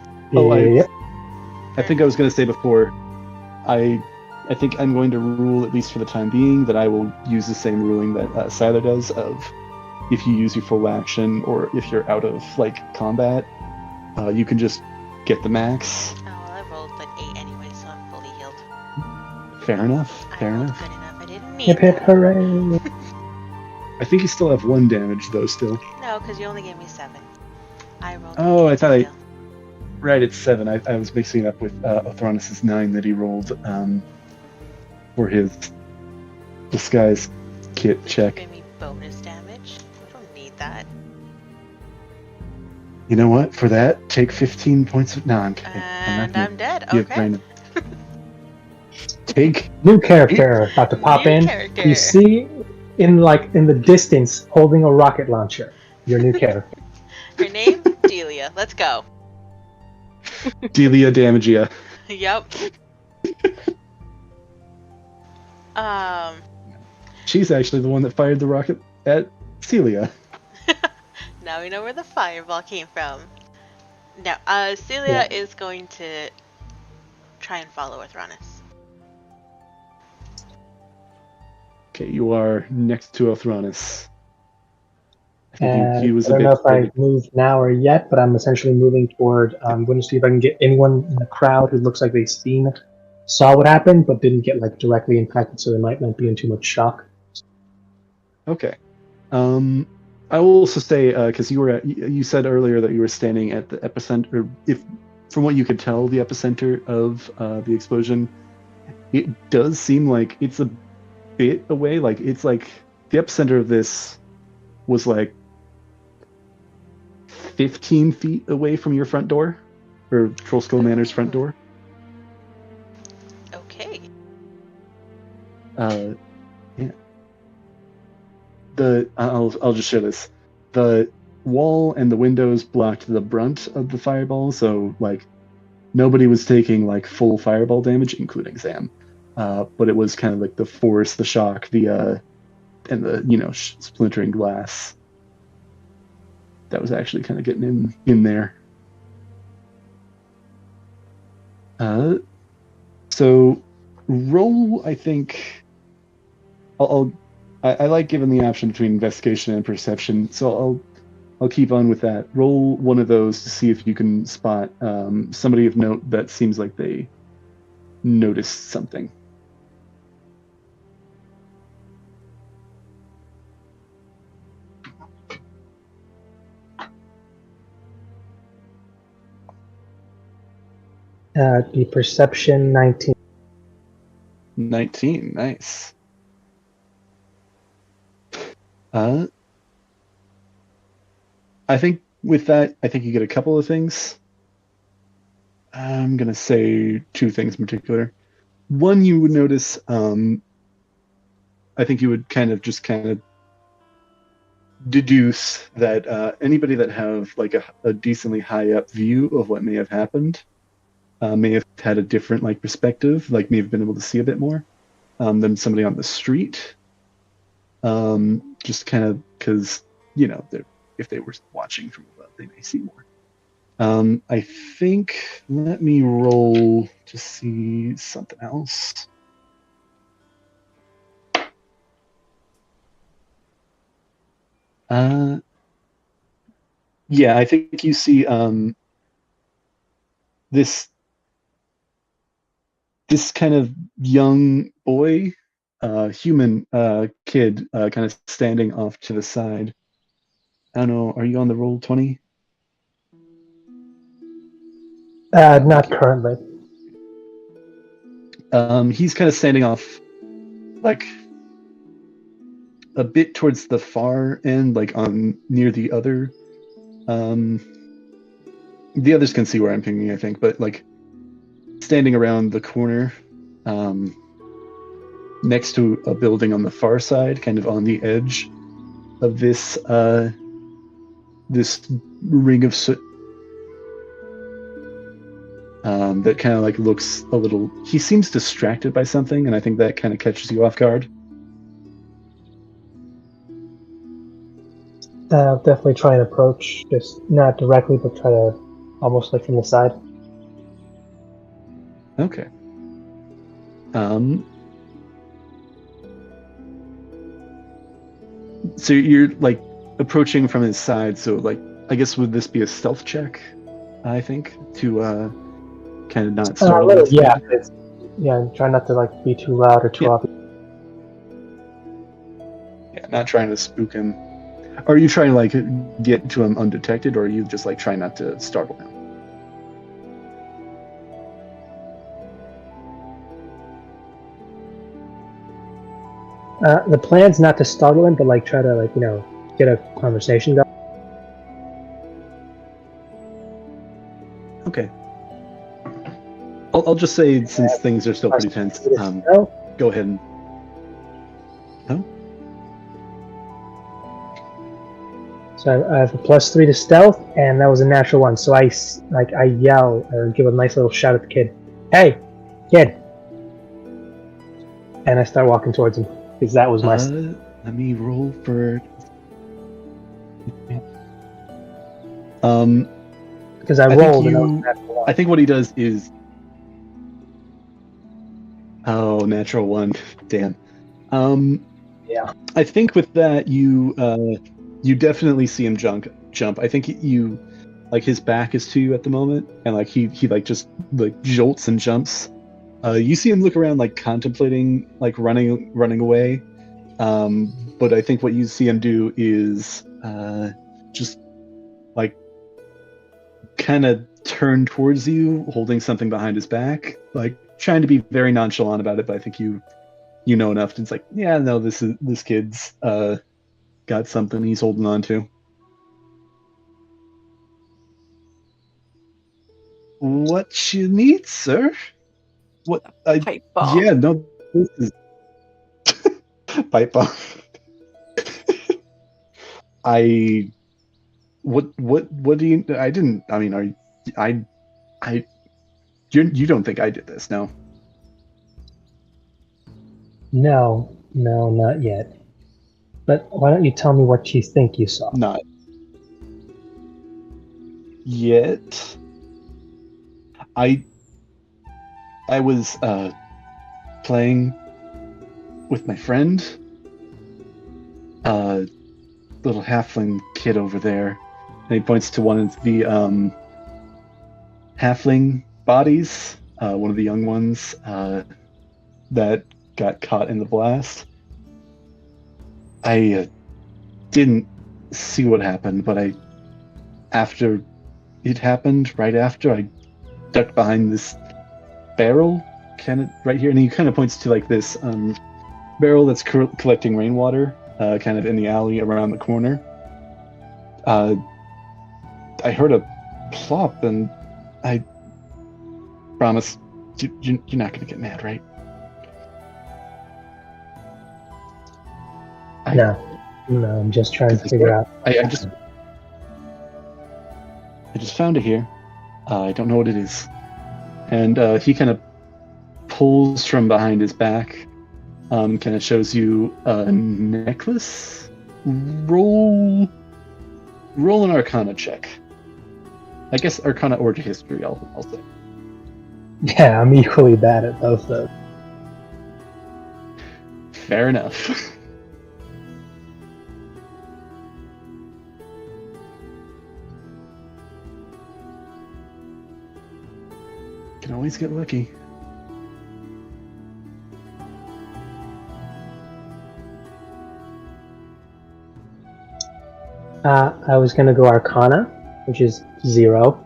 I think I was going to say before, I think I'm going to rule, at least for the time being, that I will use the same ruling that Siler does of if you use your full action or if you're out of like combat, you can just get the max. Oh, well, I rolled an 8 anyway, so I'm fully healed. Fair enough. Fair enough. Good enough. I didn't need Hip hip hooray! I think you still have 1 damage though. Still. No, because you only gave me 7. I rolled. Oh, I thought Right, it's 7. I was mixing it up with Othronus' 9 that he rolled for his disguise kit check. Give me bonus damage. I don't need that. You know what? For that, take 15 points of... No, I'm kidding. And I'm dead. Okay. Take... New character about to pop in. You see in the distance holding a rocket launcher. Your new character. Her name? Delia. Let's go. Delia Damagia. Yep. She's actually the one that fired the rocket at Celia. Now we know where the fireball came from. Now, Celia is going to try and follow Othronus. Okay, you are next to Othronus. I don't know if I moved now or yet, but I'm essentially moving toward. I'm going to see if I can get anyone in the crowd who looks like they saw what happened, but didn't get like directly impacted, so they might not be in too much shock. Okay. I will also say, because you said earlier that you were standing at the epicenter, if from what you could tell, the epicenter of the explosion, it does seem like it's a bit away. Like it's like the epicenter of this was like 15 feet away from your front door, or Trollskull Manor's front door. Okay. Yeah. I'll just share this. The wall and the windows blocked the brunt of the fireball, so like nobody was taking like full fireball damage, including Sam. But it was kind of like the force, the shock, and the splintering glass that was actually kind of getting in there. So roll, I think. I like giving the option between investigation and perception, so I'll keep on with that. Roll one of those to see if you can spot somebody of note that seems like they noticed something. The perception 19. 19, nice. I think with that, you get a couple of things. I'm gonna say two things in particular. One, you would notice. I think you would kind of deduce that anybody that have like a decently high up view of what may have happened may have had a different like perspective, like may have been able to see a bit more than somebody on the street. Just kind of because if they were watching from above, they may see more. I think, let me roll to see something else. Yeah, I think you see this kind of young boy, human kid, kind of standing off to the side. I don't know, are you on the roll 20? Not currently. He's kind of standing off, like a bit towards the far end, like on near the other. The others can see where I'm pinging, I think, but like standing around the corner, next to a building on the far side, kind of on the edge of this this ring of soot. That kind of like looks a little. He seems distracted by something, and I think that kind of catches you off guard. Definitely try and approach, just not directly, but try to almost like from the side. Okay. So you're like approaching from his side. So like, I guess would this be a stealth check? I think to kind of not startle. Yeah, try not to like be too loud or too obvious. Yeah, not trying to spook him. Are you trying to like get to him undetected, or are you just like trying not to startle him? The plan's not to startle him, but like try to get a conversation going. Okay. I'll just say, since things are still pretty tense, go ahead and. No? So I have a +3 to stealth, and that was a natural one. So I yell or give a nice little shout at the kid. Hey, kid! And I start walking towards him because that was my. Let me roll for. Because I rolled. And that was a natural one. I think what he does is. Oh, natural one. Damn. Yeah. I think with that you definitely see him jump. I think you like his back is to you at the moment, and like he like just like jolts and jumps. You see him look around like contemplating like running away. But I think what you see him do is just like kind of turn towards you, holding something behind his back, like trying to be very nonchalant about it, but I think you know enough to, it's like, yeah, no, this kid's got something he's holding on to. What you need, sir? What? Pipe bomb. Yeah, no, this is pipe bomb. What do you? I didn't. I mean, you don't think I did this, no? No, not yet. But why don't you tell me what you think you saw? Not yet. I was playing with my friend, little halfling kid over there, and he points to one of the halfling bodies, one of the young ones that got caught in the blast. I didn't see what happened, but after it happened, right after, I ducked behind this barrel, kind of right here, and he kind of points to like this barrel that's collecting rainwater, kind of in the alley around the corner. I heard a plop, and Promise, you're not gonna get mad, right? No, I'm just trying to figure out. I just found it here. I don't know what it is. And he kind of pulls from behind his back, kind of shows you a necklace. Roll an Arcana check. I guess Arcana or History, I'll say. Yeah, I'm equally bad at both those. Fair enough. Can always get lucky. I was going to go Arcana, which is 0,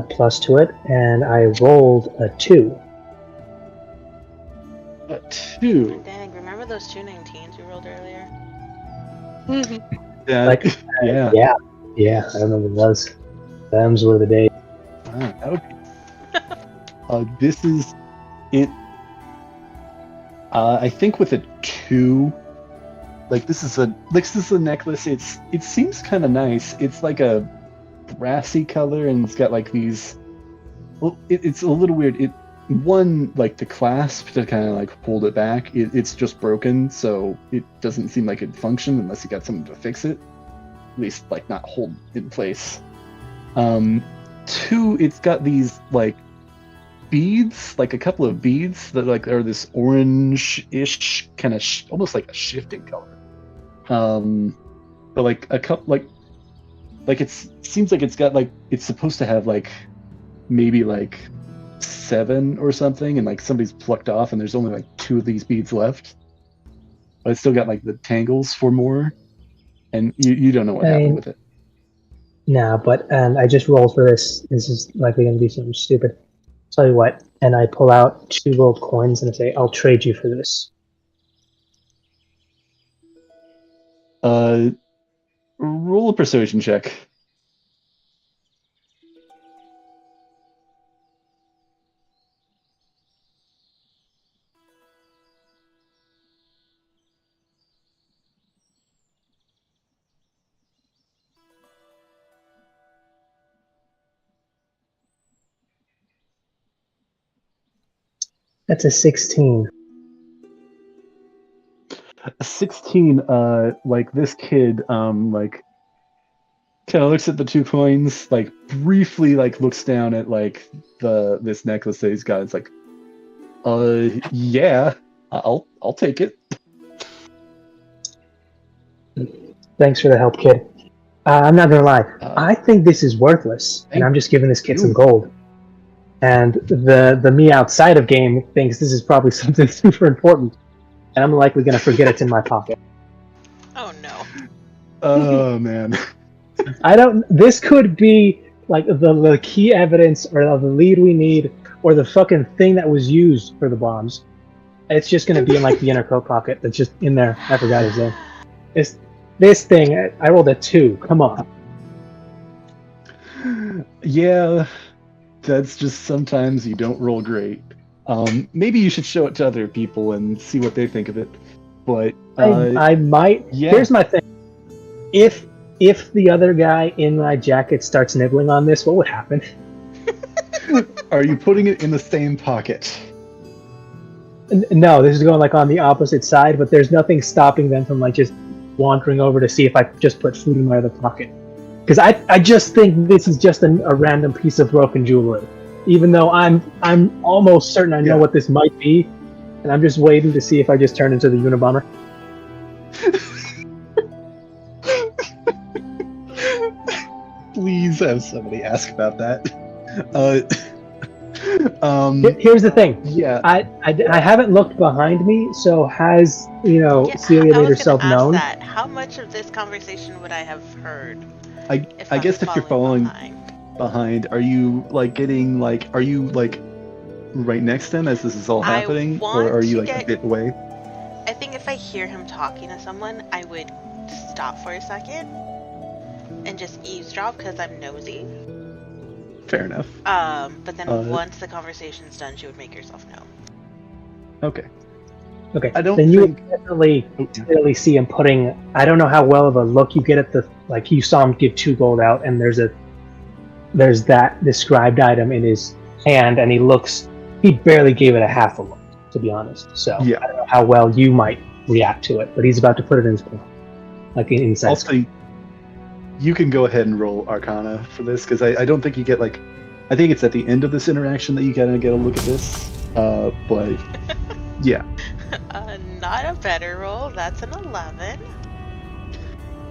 plus to it, and I rolled a 2. A 2? Dang, remember those 2 19s we rolled earlier? Yeah. Like, yeah. Yeah, I remember those. Them's were the days. That would be... this is it. I think with a 2, like this is a necklace. It seems kind of nice. It's like a brassy color, and it's got like these. Well, it's a little weird. Like the clasp to kind of like hold it back. It's just broken, so it doesn't seem like it'd function unless you got something to fix it. At least like not hold it in place. 2, it's got these like beads, like a couple of beads that like are this orange-ish kind of almost like a shifting color. But like a couple like it seems like it's got like it's supposed to have like maybe like 7 or something, and like somebody's plucked off, and there's only like 2 of these beads left. But it's still got like the tangles for more, and you don't know what happened with it. No, but I just rolled for this. This is likely going to be something stupid. Tell you what, and I pull out 2 gold coins and I say, "I'll trade you for this." Roll a persuasion check. That's a 16. A 16, like this kid, like kind of looks at the 2 coins, like briefly, like looks down at like this necklace that he's got. It's like, yeah, I'll take it. Thanks for the help, kid. I'm not gonna lie. I think this is worthless, and I'm just giving this kid some gold. And the me outside of game thinks this is probably something super important, and I'm likely gonna forget it's in my pocket. Oh no. Oh man. This could be like the key evidence or the lead we need, or the fucking thing that was used for the bombs. It's just gonna be in like the inner coat pocket that's just in there. I forgot his name. This thing, I rolled a 2. Come on. Yeah, that's just sometimes you don't roll great. Maybe you should show it to other people and see what they think of it. But I might. Yeah. Here's my thing. If the other guy in my jacket starts nibbling on this, what would happen? Are you putting it in the same pocket? No, this is going like on the opposite side, but there's nothing stopping them from like just wandering over to see if I just put food in my other pocket. Because I just think this is just a random piece of broken jewelry, even though I'm almost certain I know what this might be, and I'm just waiting to see if I just turn into the Unabomber. Please have somebody ask about that. Here's the thing. Yeah, I haven't looked behind me, so has Celia made herself known? That. How much of this conversation would I have heard? I guess if you're following behind, are you like are you like right next to him as this is all happening, or are you like a bit away? I think if I hear him talking to someone, I would stop for a second and just eavesdrop because I'm nosy. Fair enough. But then once the conversation's done, she would make herself known. Okay. Okay. I don't then you think... would definitely clearly see him putting. I don't know how well of a look you get at the like. You saw him give 2 gold out, and there's that described item in his hand, and he looks. He barely gave it a half a look, to be honest. So yeah. I don't know how well you might react to it, but he's about to put it in his like inside. Also, you can go ahead and roll Arcana for this because I don't think you get like. I think it's at the end of this interaction that you kind of get a look at this. But yeah. Not a better roll. That's an 11.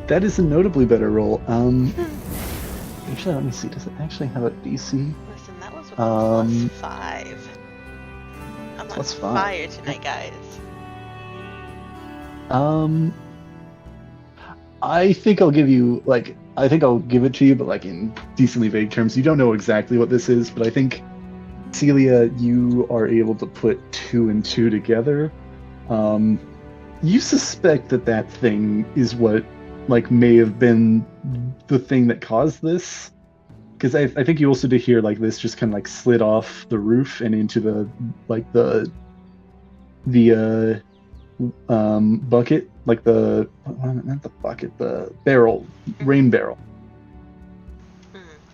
That is a notably better roll. Actually, let me see. Does it actually have a DC? Listen, that was with +5. I'm on fire tonight, guys. I think I'll give you I think I'll give it to you, but like in decently vague terms. You don't know exactly what this is, but I think Celia, you are able to put 2 and 2 together. You suspect that thing is what may have been the thing that caused this, because I think you also did hear this just kind of slid off the roof and into the bucket, not the bucket, the barrel, rain barrel,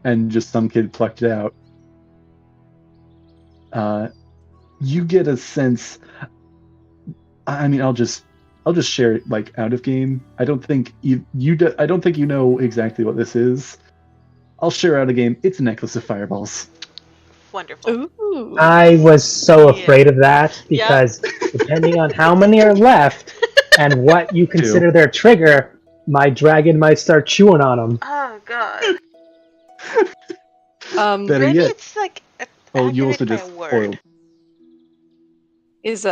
and just some kid plucked it out. You get a sense. I mean, I'll just share it out of game. I don't think I don't think you know exactly what this is. I'll share out of game. It's a necklace of fireballs. Wonderful. Ooh. I was so afraid of that because depending on how many are left and what you consider their trigger, my dragon might start chewing on them. Oh god. Better maybe yet. It's you also just spoiled. Is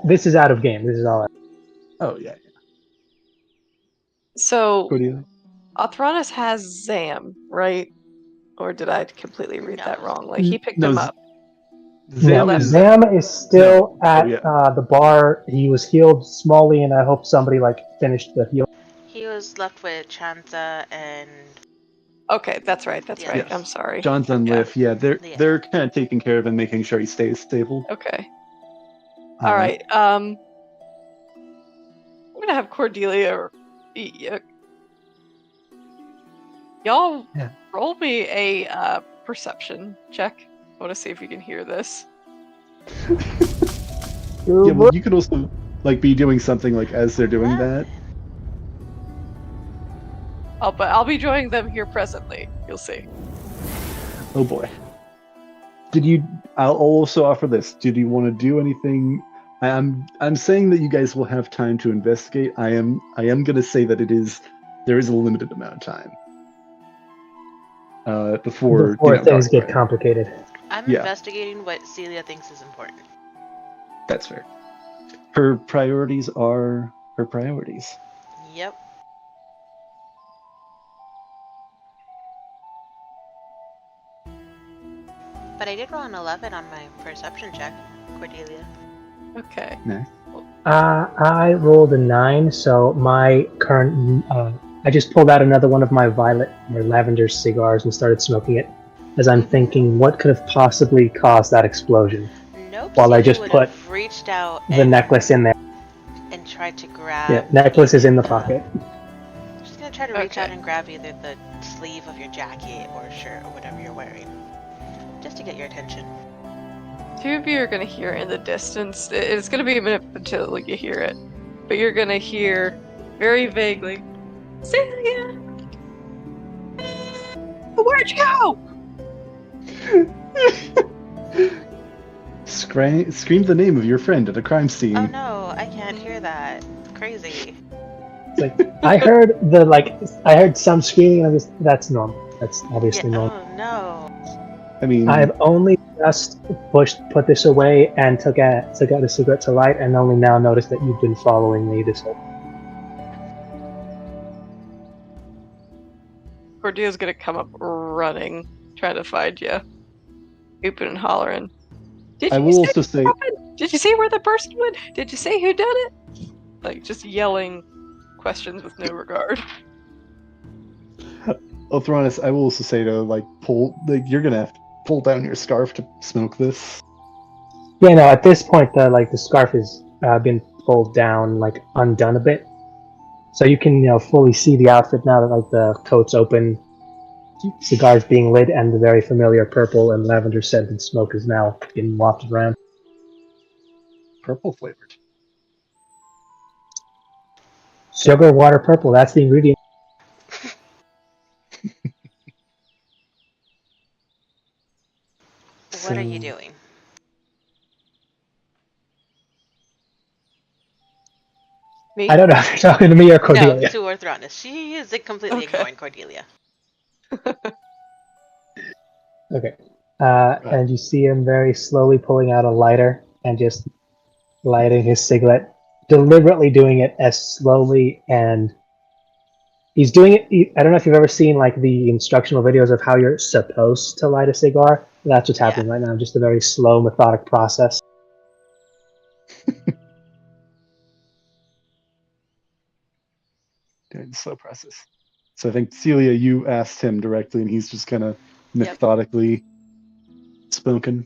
This is out of game. This is all. Oh yeah. So Cordelia? Athronis has Zam, right? Or did I completely read that wrong? He picked him up. Zam is still at the bar. He was healed smallly, and I hope somebody finished the heal. He was left with Chanza and. Okay, that's right. That's right. Yes. I'm sorry. John's on lift. Yeah, they're kind of taking care of him, making sure he stays stable. Okay. All right. I'm gonna have Cordelia. Y'all roll me a perception check. I want to see if you can hear this. Yeah, but you could also be doing something as they're doing that. But I'll be joining them here presently. You'll see. Oh boy. I'll also offer this. Did you want to do anything? I'm saying that you guys will have time to investigate. I am going to say that there is a limited amount of time. Before things get complicated. I'm investigating what Celia thinks is important. That's fair. Her priorities are her priorities. Yep. But I did roll an 11 on my perception check, Cordelia. Okay. Nice. I rolled a 9, so my current... I just pulled out another one of my violet or lavender cigars and started smoking it as I'm thinking what could have possibly caused that explosion. Nope. While I just put reached out the necklace in there. And tried to grab... Yeah, necklace is in the pocket. I'm just going to try to reach out and grab either the sleeve of your jacket or shirt or whatever you're wearing. Just to get your attention. 2 of you are going to hear in the distance. It's going to be a minute until you hear it. But you're going to hear very vaguely, Celia! Where'd you go? Scream the name of your friend at a crime scene. Oh no, I can't hear that. It's crazy. I heard I heard some screaming and that's normal. That's obviously normal. Oh no. I mean, I've only just put this away and took out a cigarette to light, and only now noticed that you've been following me this whole. Cordelia's gonna come up running, trying to find you, whooping and hollering. Did you see where the person went? Did you see who did it? Just yelling questions with no regard. Othronis, I will also say to you're gonna have to pull down your scarf to smoke this. Yeah, no. At this point, the scarf has been pulled down, like undone a bit, so you can fully see the outfit now that like the coat's open, cigars being lit, and the very familiar purple and lavender scented smoke is now being wafted around. Purple flavored. Sugar, water, purple. That's the ingredient. What are you doing? Me? I don't know if you're talking to me or Cordelia. No, to Orthronis. She is completely ignoring Cordelia. Okay. And you see him very slowly pulling out a lighter and just lighting his cigarette, deliberately doing it as slowly, and he's doing it. I don't know if you've ever seen like the instructional videos of how you're supposed to light a cigar. That's what's happening right now. Just a very slow, methodic process. Doing the slow process. So I think Celia, you asked him directly, and he's just kind of methodically spoken.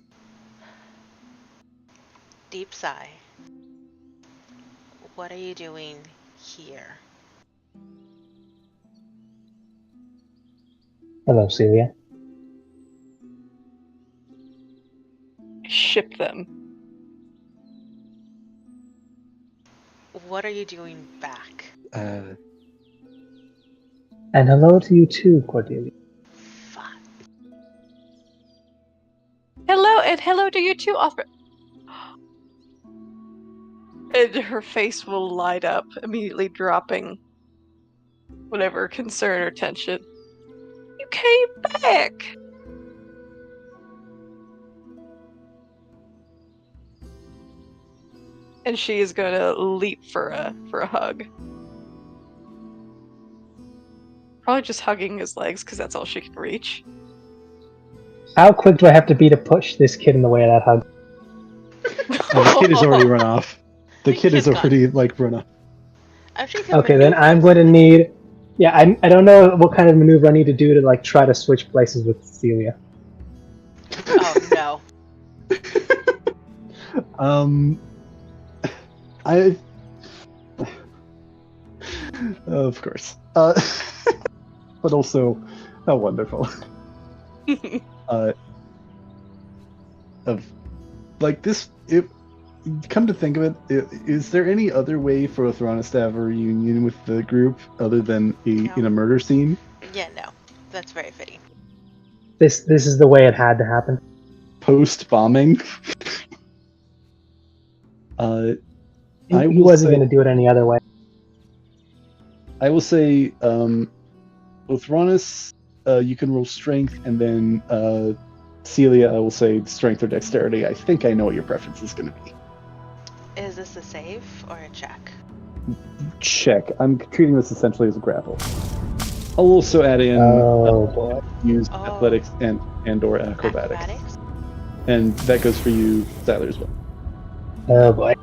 Deep sigh. What are you doing here? Hello, Celia. Ship them. What are you doing back? And hello to you too, Cordelia. Fuck. Hello, and hello to you too, Othra. And her face will light up, immediately dropping whatever concern or tension. You came back! And she is going to leap for a hug. Probably just hugging his legs, because that's all she can reach. How quick do I have to be to push this kid in the way of that hug? The kid has already run off. The kid is already run off. Okay, then I'm going to need. Yeah, I don't know what kind of maneuver I need to do to try to switch places with Celia. Oh no. Of course. But also, how wonderful. Come to think of it, is there any other way for Othronis to have a reunion with the group other than in a murder scene? Yeah, no. That's very fitting. This is the way it had to happen. Post-bombing? He wasn't going to do it any other way. I will say, Othronis, you can roll strength, and then Celia, I will say strength or dexterity. I think I know what your preference is going to be. Is this a save or a check? Check. I'm treating this essentially as a grapple. I'll also add in use athletics and or acrobatics. And that goes for you, Tyler, as well. Oh boy.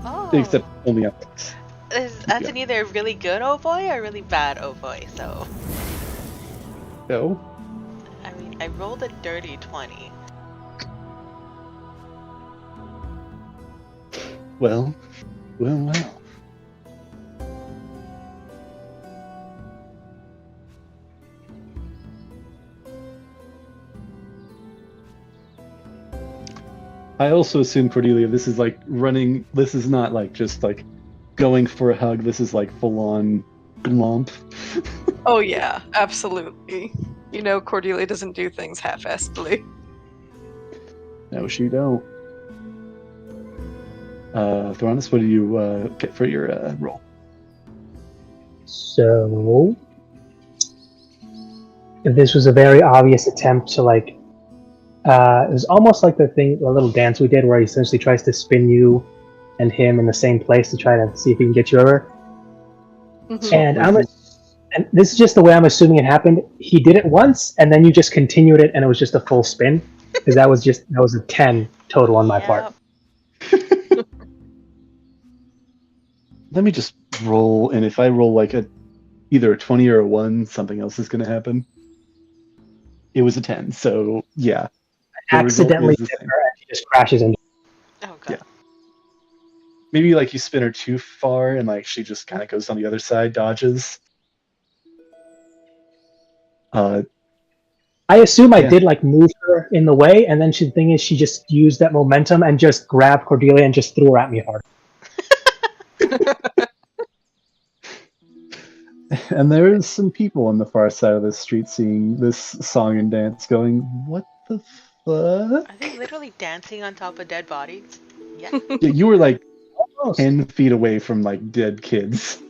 Oh. Except only athletics. That's an either really good oh boy or really bad oh boy, so. No. I mean, I rolled a dirty 20. Well. I also assume, Cordelia, this is running. This is not just going for a hug. This is full on glomp. Oh yeah, absolutely. Cordelia doesn't do things half-assedly. No, she don't. Thronis, what do you get for your roll? So, this was a very obvious attempt to it was almost like the little dance we did where he essentially tries to spin you and him in the same place to try to see if he can get you over. Mm-hmm. And this is just the way I'm assuming it happened. He did it once, and then you just continued it, and it was just a full spin, because that was a 10 total on my part. Let me just roll, and if I roll either a 20 or a 1, something else is going to happen. It was a 10, so yeah. Accidentally hit her and she just crashes into. Oh god. Yeah. Maybe like you spin her too far and like she just kind of goes on the other side, dodges. I assume I did like move her in the way, and then the thing is she just used that momentum and just grabbed Cordelia and just threw her at me hard. And there's some people on the far side of the street seeing this song and dance going, what the fuck? Are they literally dancing on top of dead bodies? Yeah. Yeah, you were like 10 feet away from like dead kids.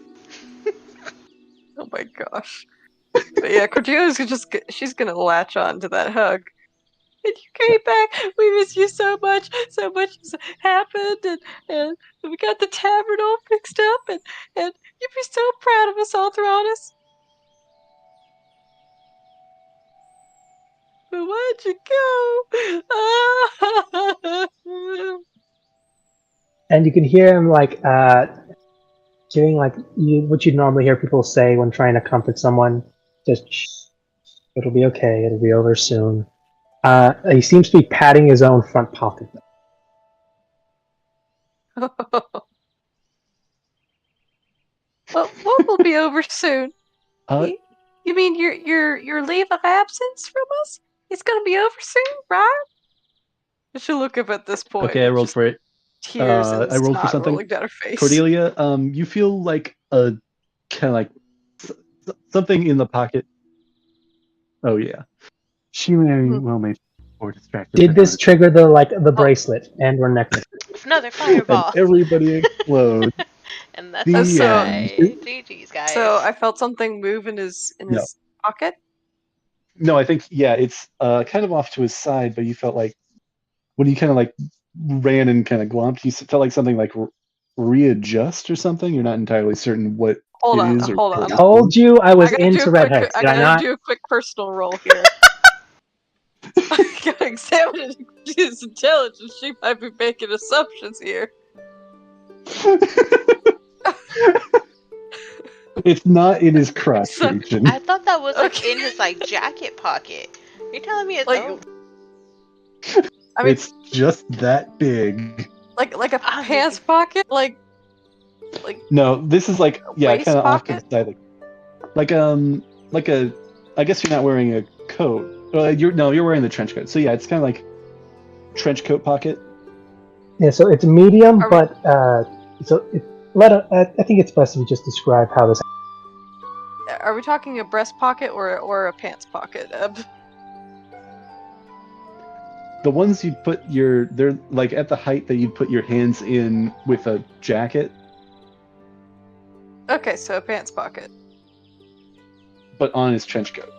Oh my gosh. But yeah, Cordelia's she's gonna latch on to that hug. And you came back. We miss you so much. So much has happened, and we got the tavern all fixed up, and you'd be so proud of us all, Thronis. But why'd you go? And you can hear him like giving like what you'd normally hear people say when trying to comfort someone. Just, shh, it'll be okay. It'll be over soon. He seems to be patting his own front pocket. Well, what will be over soon? You mean your leave of absence from us? It's gonna be over soon, right? I should look up at this point. Okay, I rolled for it. Tears and I rolled for something. rolling down her face. Cordelia, you feel like a kind of like something in the pocket. Oh yeah, she may well make or distracted. Did this trigger the bracelet and we're necklace? Another fireball. And everybody explodes. And that's GG's, guys. So I felt something move in his pocket. No, I think it's kind of off to his side, but you felt like when you kind of like ran and kind of glomped, you felt like something like readjust or something. You're not entirely certain what hold it on, is. Hold on. I told you I was into Red Hex. I gotta do a quick personal roll here. I gotta examine his intelligence. She might be making assumptions here. It's not in his crotch region. I thought that was like in his like jacket pocket. You're telling me it's like, I mean, it's just that big. Like a pants pocket? Like no, this is like kind of off to the side, like a. I guess you're not wearing a coat. You're wearing the trench coat. So yeah, it's kind of like trench coat pocket. Yeah, so it's medium, but I think it's best if you just describe how this. Are we talking a breast pocket or a pants pocket? The ones you'd put they're like at the height that you'd put your hands in with a jacket. Okay, so a pants pocket. But on his trench coat.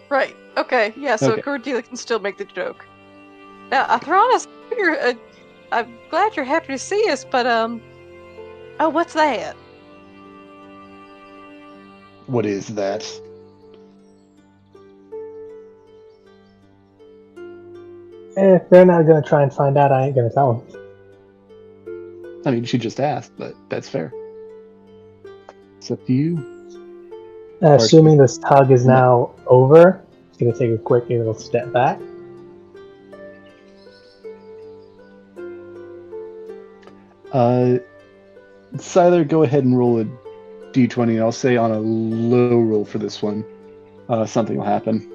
Right. Okay. Yeah. So Cordelia can still make the joke. Now, Athronis, I'm glad you're happy to see us, but oh, what's that? What is that? If they're not gonna try and find out, I ain't gonna tell them. I mean, she just asked, but that's fair. It's up to you. Assuming this tug is now over, it's gonna take a quick little step back. Siler, go ahead and roll a d20. I'll say on a low roll for this one, something will happen.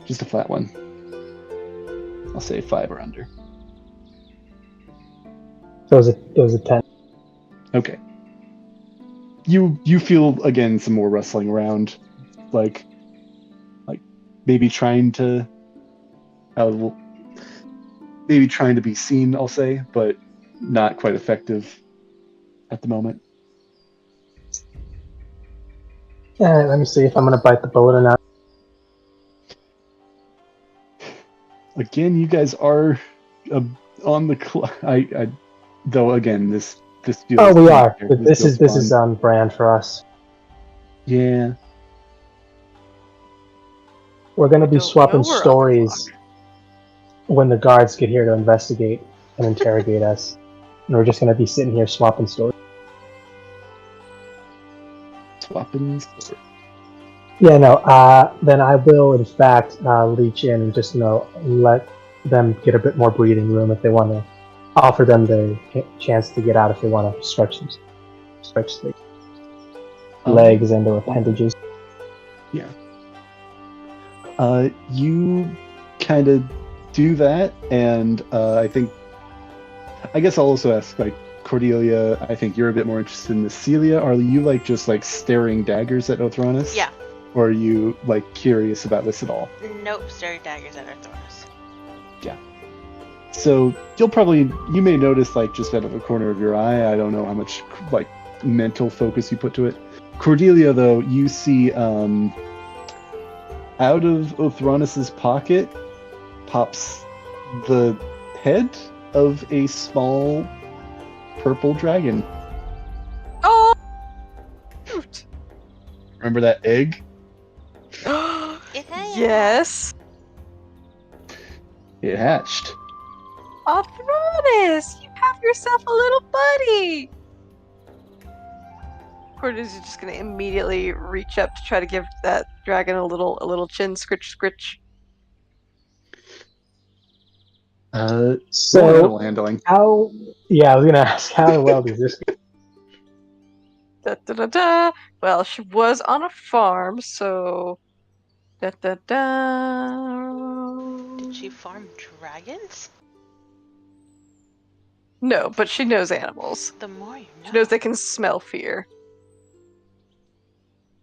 Just a flat one. I'll say 5 or under. So it was a 10. Okay. You feel again some more rustling around, like maybe trying to be seen, I'll say, but not quite effective at the moment. Let me see if I'm gonna bite the bullet or not. Again, you guys are on the though again this feels. Oh, we are. This is on brand for us. Yeah. We're gonna be swapping stories when the guards get here to investigate and interrogate us, and we're just gonna be sitting here swapping stories. Swapping stories. Yeah, no. Then I will, in fact, reach in and just let them get a bit more breathing room if they want to. Offer them the chance to get out if they want to stretch the legs and or appendages. Yeah. You kind of do that, and I guess I'll also ask, like, Cordelia, I think you're a bit more interested in the Celia. Are you, like, just, like, staring daggers at Othronus? Yeah. Or are you, like, curious about this at all? Nope, staring daggers at Othronus. Yeah. So, you may notice, like, just out of the corner of your eye, I don't know how much, like, mental focus you put to it. Cordelia, though, you see, out of Othronus's pocket pops the head of a small purple dragon. Oh! Shoot. Remember that egg? Yes. It hatched. Othronus, you have yourself a little buddy. Cordelis is just gonna immediately reach up to try to give that dragon a little chin scritch. So animal handling. How? Yeah, I was gonna ask how well does this go? Da da da da. Well, she was on a farm, so da da da. Did she farm dragons? No, but she knows animals. The more you know. She knows they can smell fear.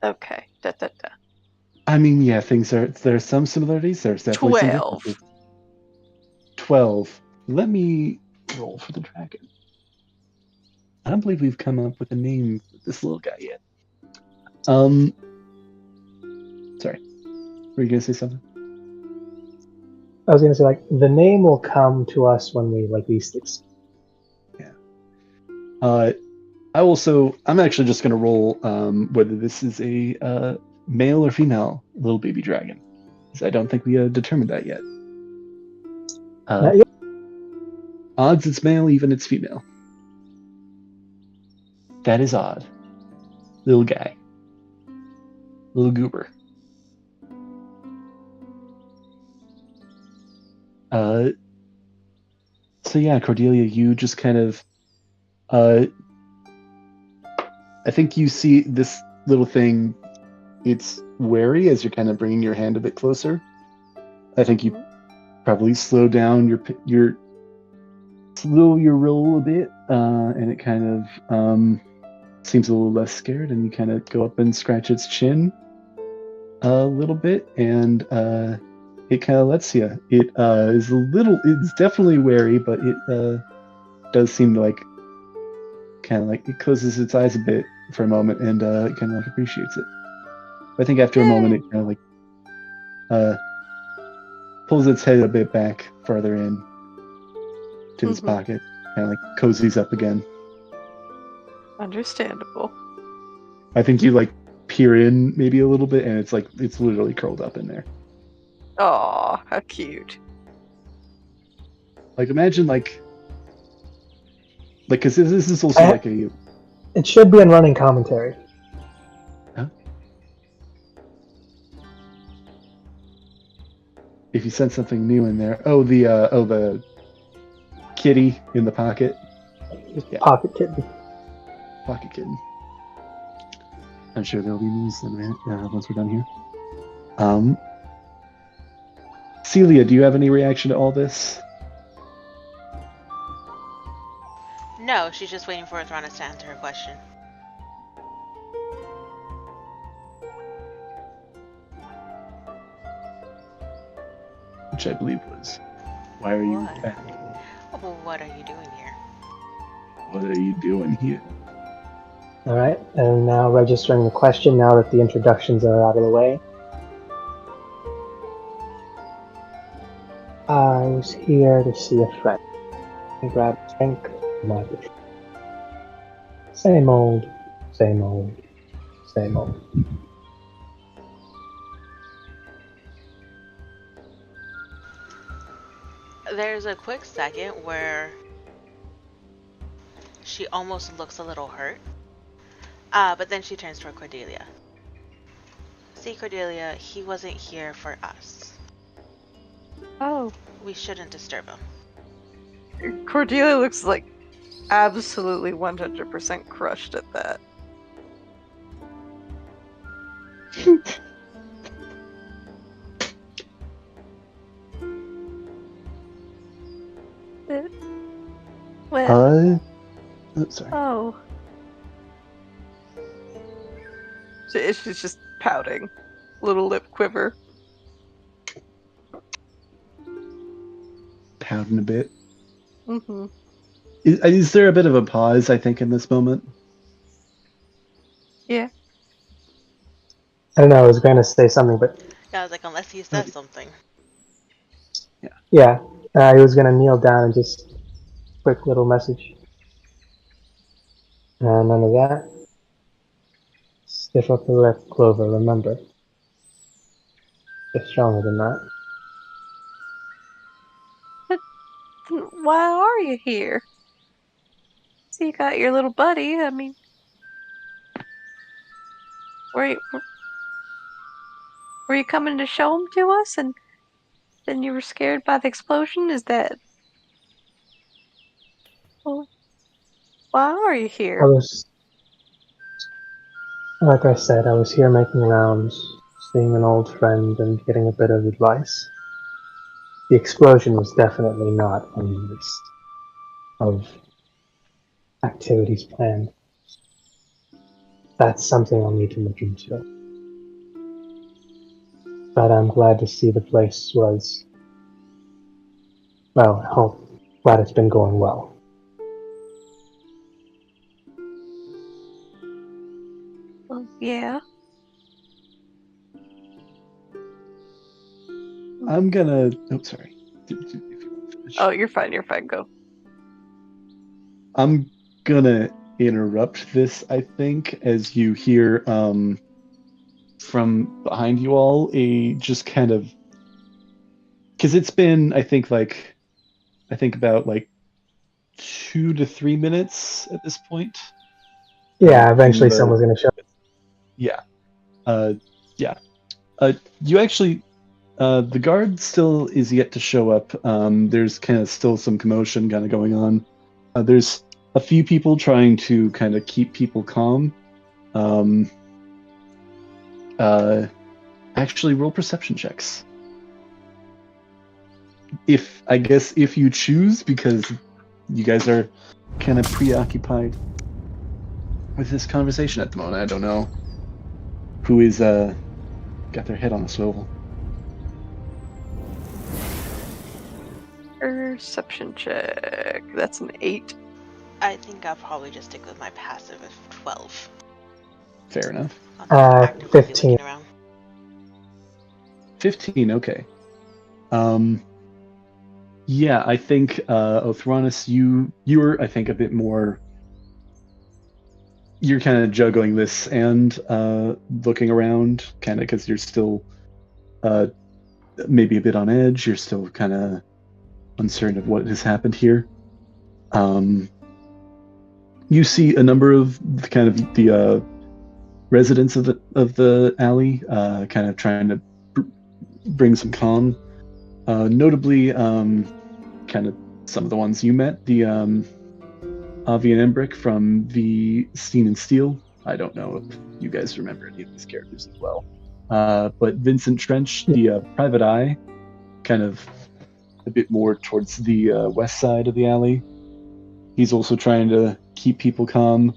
Okay, da da da. I mean, yeah, there's some similarities. There's definitely 12. some differences. 12. Let me roll for the dragon. I don't believe we've come up with a name for this little guy yet. Sorry. Were you gonna say something? I was gonna say, like, the name will come to us when we least expect. Yeah. I'm actually just gonna roll whether this is a male or female little baby dragon, because I don't think we determined that yet. Not yet. Odds it's male, even it's female. That is odd. Little guy. Little goober. So yeah, Cordelia, you just kind of I think you see this little thing. It's wary as you're kind of bringing your hand a bit closer. I think you probably slow down your roll a bit, and it kind of seems a little less scared, and you kind of go up and scratch its chin a little bit, and it kind of lets you. It is it's definitely wary, but it does seem to it closes its eyes a bit for a moment, and it kind of appreciates it. I think after a moment, it kind of pulls its head a bit back farther in to its pocket, kind of cozies up again. Understandable. I think you peer in maybe a little bit, and it's literally curled up in there. Aw, how cute. Imagine because this is also a. It should be in running commentary. Huh? If you sent something new in there, the kitty in the pocket. Yeah. Pocket kitten. Pocket kitten. I'm sure there'll be news in a minute once we're done here. Celia, do you have any reaction to all this? No, she's just waiting for Othronus to answer her question. Which I believe was, why are you back? Well, what are you doing here? What are you doing here? Alright, and now registering the question now that the introductions are out of the way. I was here to see a friend. I grabbed a drink from my bottle. Same old, same old, same old. There's a quick second where she almost looks a little hurt, but then she turns toward Cordelia. See, Cordelia, he wasn't here for us. Oh. We shouldn't disturb him. Cordelia looks like absolutely 100% crushed at that. What? Oh, sorry. Oh. She's just pouting. Little lip quiver. Pouting a bit. Mm-hmm. Is there a bit of a pause, I think, in this moment? Yeah. I don't know, I was going to say something, but... Yeah, I was like, unless he says something. Yeah, he was going to kneel down and just... Quick little message. None of that. Stiff upper lip, Clover, remember. Get stronger than that. But why are you here? So you got your little buddy, I mean... Were you coming to show him to us, and then you were scared by the explosion? Is that... Well, why are you here? Like I said, I was here making rounds, seeing an old friend and getting a bit of advice. The explosion was definitely not on the list of activities planned. That's something I'll need to look into. But I'm glad to see the place was... Well, glad it's been going well. Well, yeah. I'm gonna... Oh, sorry. If you want to finish. Oh, you're fine, go. I'm gonna interrupt this, I think, as you hear from behind you all a just kind of... Because it's been, I think about like 2 to 3 minutes at this point. Yeah, eventually someone's going to show up. Yeah. You actually... the guard still is yet to show up. There's kind of still some commotion kind of going on. There's a few people trying to kind of keep people calm. Actually, roll perception checks. If you choose, because you guys are kind of preoccupied with this conversation at the moment. I don't know who is got their head on a swivel. Perception check. That's an 8. I think I'll probably just stick with my passive of 12. Fair enough. 15. 15, okay. Yeah, I think Othronus, you were, I think, a bit more... You're kind of juggling this and looking around, kind of, because you're still maybe a bit on edge. You're still kind of uncertain of what has happened here. You see a number of the residents of the alley kind of trying to bring some calm. Notably, kind of some of the ones you met, the Avi and Embrick from the Steam and Steel. I don't know if you guys remember any of these characters as well. But Vincent Trench, the Private Eye, kind of a bit more towards the west side of the alley. He's also trying to keep people calm,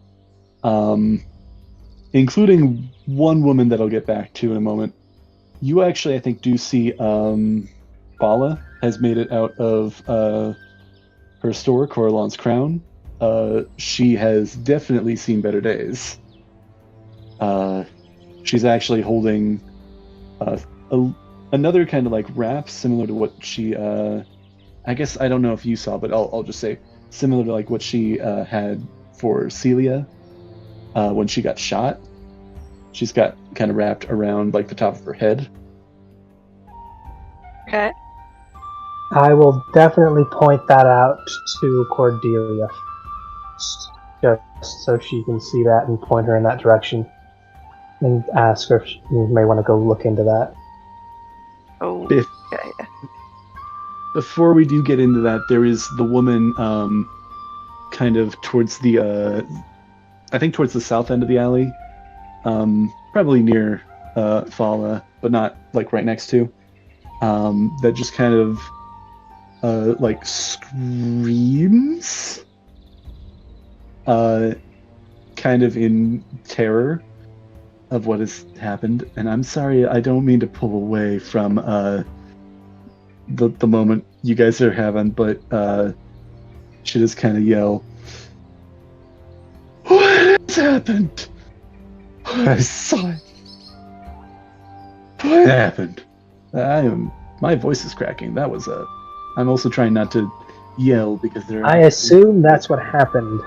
including one woman that I'll get back to in a moment. You actually, I think, do see Bala has made it out of her store, Coralon's Crown. She has definitely seen better days. She's actually holding another kind of like wrap similar to what she... I guess, I don't know if you saw, but I'll just say similar to like what she had for Celia when she got shot. She's got kind of wrapped around like the top of her head. Okay. I will definitely point that out to Cordelia, just so she can see that and point her in that direction. and ask her if you may want to go look into that. Oh, If- yeah. Before we do get into that, there is the woman kind of towards the I think towards the south end of the alley, probably near Fala, but not like right next to, that just kind of like screams, kind of in terror of what has happened. And I'm sorry, I don't mean to pull away from the moment you guys are having, but she just kind of yell, "What has happened? I saw it. What happened?" My voice is cracking. That was I'm also trying not to yell because there. I assume that's what happened.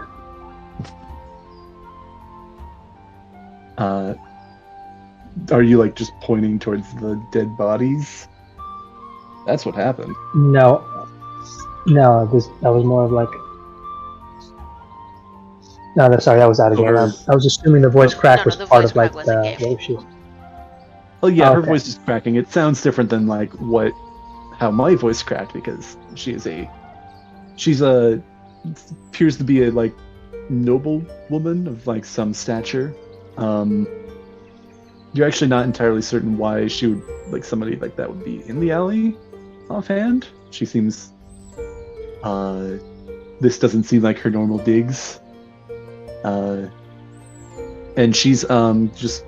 Are you like just pointing towards the dead bodies? That's what happened. No, that was more of like. No, sorry, that was Adrian. I was assuming the voice crack was the part voice of like crack the wasn't what was she? Oh yeah, Oh, her okay. voice is cracking. It sounds different than like how my voice cracked because she's appears to be a like noble woman of like some stature. You're actually not entirely certain why she would like somebody like that would be in the alley offhand. She seems this doesn't seem like her normal digs. And she's just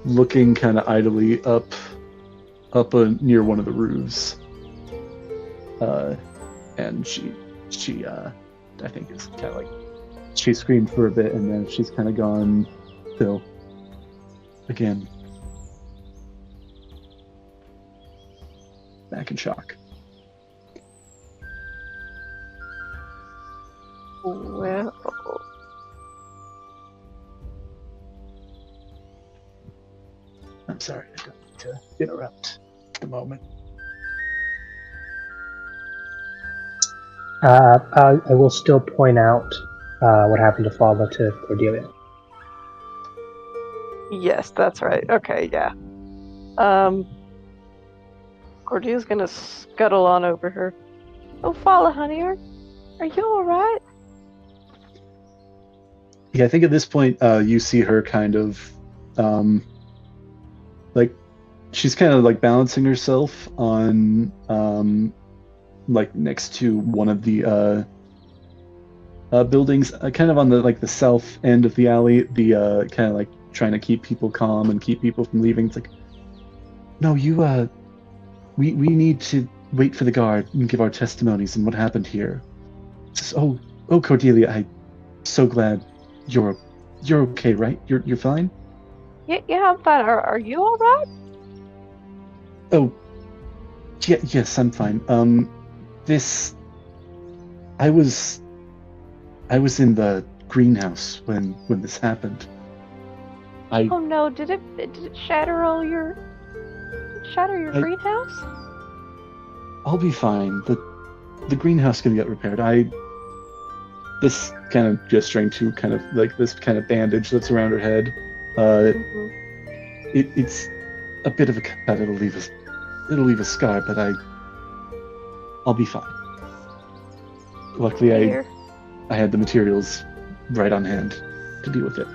looking kind of idly up near one of the roofs. And she I think is kind of like she screamed for a bit and then she's kind of gone still again, back in shock. Well, I'm sorry, I don't mean to interrupt the moment. I will still point out what happened to Fala to Cordelia. yes, that's right. Okay, yeah. Cordelia's gonna scuttle on over her. Oh, Fala, honey, are you alright? Yeah, I think at this point you see her kind of like she's kind of like balancing herself on like next to one of the buildings, kind of on the like the south end of the alley, the kind of like trying to keep people calm and keep people from leaving. It's like, no, you we need to wait for the guard and give our testimonies and what happened here. Just, oh Cordelia, I'm so glad you're okay, right? You're fine? Yeah, I'm fine. Are you alright? Oh, yeah, yes, I'm fine. I was in the greenhouse when this happened. Oh no, did it shatter all your greenhouse? I'll be fine. The greenhouse can get repaired. This kind of gesturing to kind of like this kind of bandage that's around her head. It's a bit of a cut. It'll leave a scar, but I'll be fine. Luckily, I had the materials right on hand to deal with it.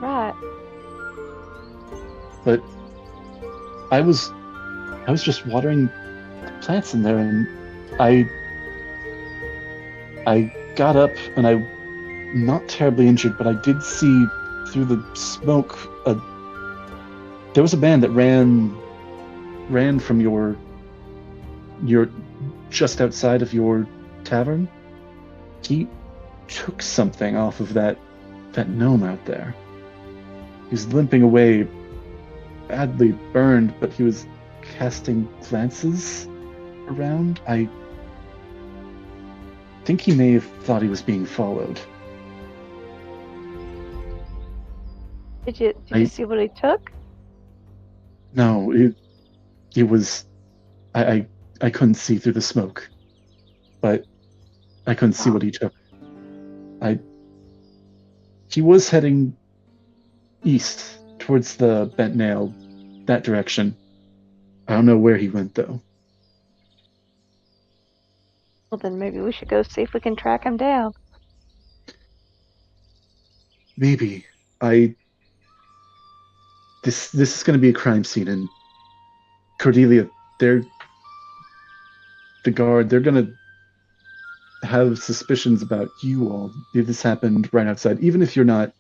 Right. But I was just watering plants in there, and I got up, and I'm not terribly injured, but I did see through the smoke there was a band that ran from your just outside of your tavern. He took something off of that gnome out there. He was limping away, badly burned, but he was casting glances around. I think he may have thought he was being followed. Did you see what he took? No, it was. I couldn't see through the smoke, but I couldn't see what he took. He was heading east, towards the Bent Nail, that direction. I don't know where he went, though. Well, then maybe we should go see if we can track him down. Maybe. This is going to be a crime scene, and Cordelia, the guard, they're going to have suspicions about you all if this happened right outside. Even if you're not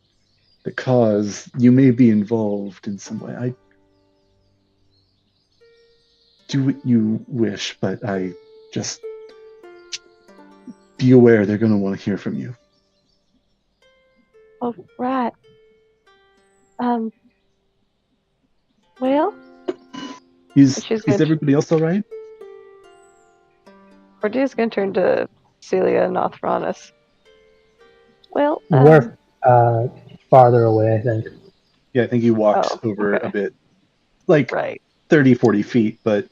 the cause, you may be involved in some way. I do what you wish, but I just be aware they're going to want to hear from you. Oh, right. Well, Is everybody else all right? Cordelia's going to turn to Celia and Othronus. Well, we're farther away, I think. Yeah, I think you walked over a bit. Like right. 30, 40 feet, but